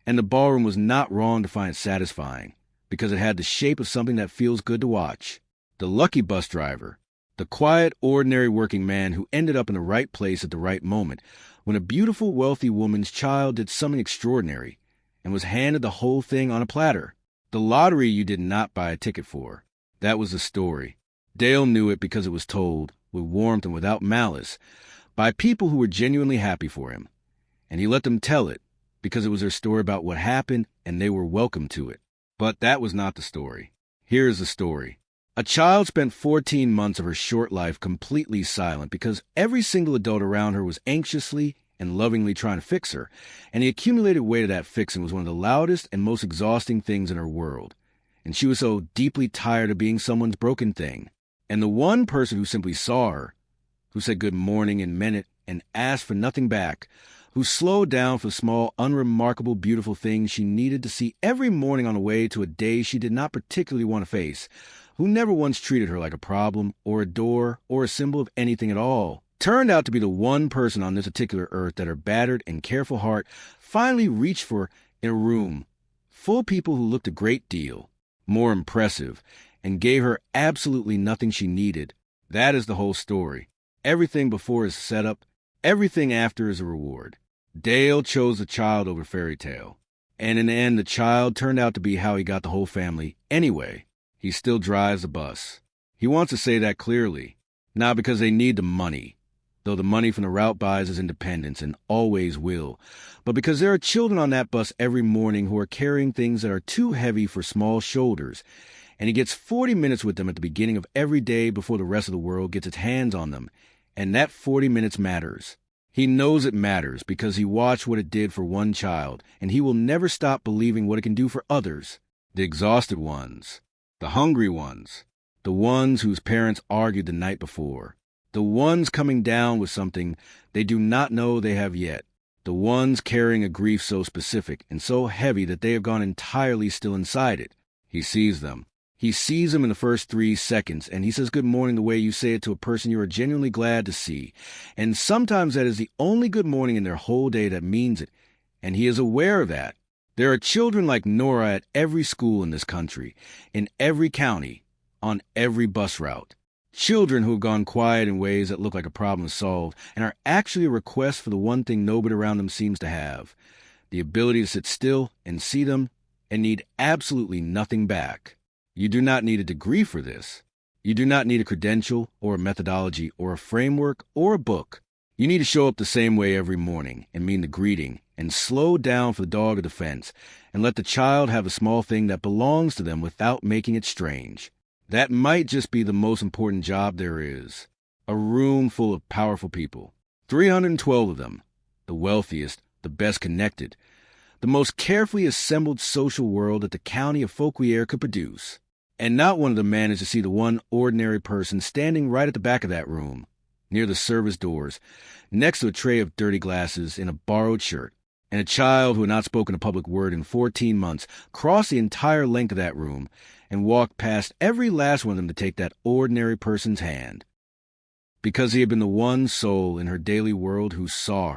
and the ballroom was not wrong to find it satisfying, because it had the shape of something that feels good to watch. The lucky bus driver, the quiet, ordinary working man who ended up in the right place at the right moment, when a beautiful, wealthy woman's child did something extraordinary, and was handed the whole thing on a platter. The lottery you did not buy a ticket for. That was the story. Dale knew it because it was told, with warmth and without malice, by people who were genuinely happy for him. And he let them tell it, because it was their story about what happened, and they were welcome to it. But that was not the story. Here is the story. A child spent 14 months of her short life completely silent because every single adult around her was anxiously and lovingly trying to fix her, and the accumulated weight of that fixing was one of the loudest and most exhausting things in her world. And she was so deeply tired of being someone's broken thing. And the one person who simply saw her, who said good morning and meant it and asked for nothing back, who slowed down for small, unremarkable, beautiful things she needed to see every morning on the way to a day she did not particularly want to face, who never once treated her like a problem or a door or a symbol of anything at all, turned out to be the one person on this particular earth that her battered and careful heart finally reached for in a room full of people who looked a great deal more impressive and gave her absolutely nothing she needed. That is the whole story. Everything before is set up, everything after is a reward. Dale chose the child over fairy tale. And in the end, the child turned out to be how he got the whole family. Anyway, he still drives the bus. He wants to say that clearly, not because they need the money, though the money from the route buys his independence and always will, but because there are children on that bus every morning who are carrying things that are too heavy for small shoulders, and he gets 40 minutes with them at the beginning of every day before the rest of the world gets its hands on them, and that 40 minutes matters. He knows it matters because he watched what it did for one child, and he will never stop believing what it can do for others. The exhausted ones, the hungry ones, the ones whose parents argued the night before, the ones coming down with something they do not know they have yet, the ones carrying a grief so specific and so heavy that they have gone entirely still inside it. He sees them. He sees them in the first 3 seconds, and he says good morning the way you say it to a person you are genuinely glad to see. And sometimes that is the only good morning in their whole day that means it, and he is aware of that. There are children like Nora at every school in this country, in every county, on every bus route. Children who have gone quiet in ways that look like a problem solved and are actually a request for the one thing nobody around them seems to have, the ability to sit still and see them and need absolutely nothing back. You do not need a degree for this. You do not need a credential or a methodology or a framework or a book. You need to show up the same way every morning and mean the greeting and slow down for the dog of the fence and let the child have a small thing that belongs to them without making it strange. That might just be the most important job there is. A room full of powerful people. 312 of them. The wealthiest, the best connected. The most carefully assembled social world that the county of Fauquier could produce. And not one of them managed to see the one ordinary person standing right at the back of that room, near the service doors, next to a tray of dirty glasses in a borrowed shirt, and a child who had not spoken a public word in 14 months crossed the entire length of that room and walked past every last one of them to take that ordinary person's hand. Because he had been the one soul in her daily world who saw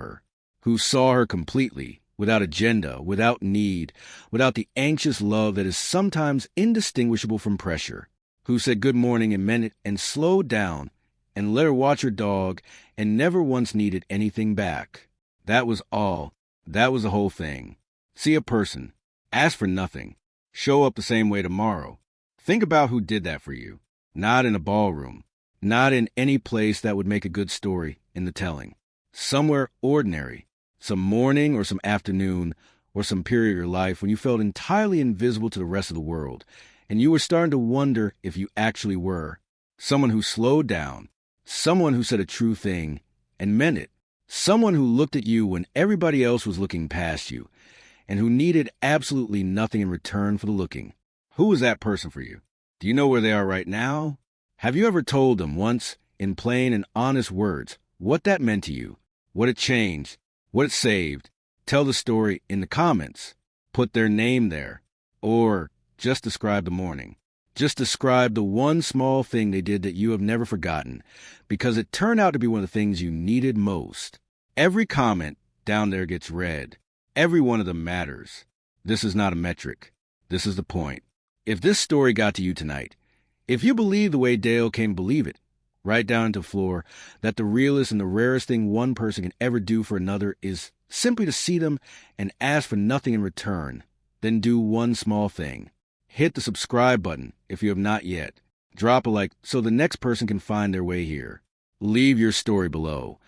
her completely, without agenda, without need, without the anxious love that is sometimes indistinguishable from pressure, who said good morning and meant it and slowed down and let her watch her dog and never once needed anything back. That was all. That was the whole thing. See a person. Ask for nothing. Show up the same way tomorrow. Think about who did that for you. Not in a ballroom. Not in any place that would make a good story in the telling. Somewhere ordinary. Some morning or some afternoon or some period of your life when you felt entirely invisible to the rest of the world, and you were starting to wonder if you actually were. Someone who slowed down. Someone who said a true thing and meant it. Someone who looked at you when everybody else was looking past you, and who needed absolutely nothing in return for the looking. Who was that person for you? Do you know where they are right now? Have you ever told them once, in plain and honest words, what that meant to you, what it changed, what it saved? Tell the story in the comments. Put their name there. Or just describe the morning. Just describe the one small thing they did that you have never forgotten, because it turned out to be one of the things you needed most. Every comment down there gets read. Every one of them matters. This is not a metric. This is the point. If this story got to you tonight, if you believe the way Dale came to believe it, right down to the floor, that the realest and the rarest thing one person can ever do for another is simply to see them and ask for nothing in return, then do one small thing. Hit the subscribe button if you have not yet. Drop a like so the next person can find their way here. Leave your story below,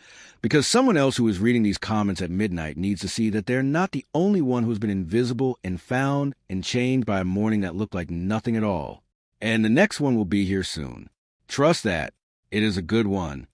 because someone else who is reading these comments at midnight needs to see that they're not the only one who's been invisible and found and changed by a morning that looked like nothing at all. And the next one will be here soon. Trust that. It is a good one.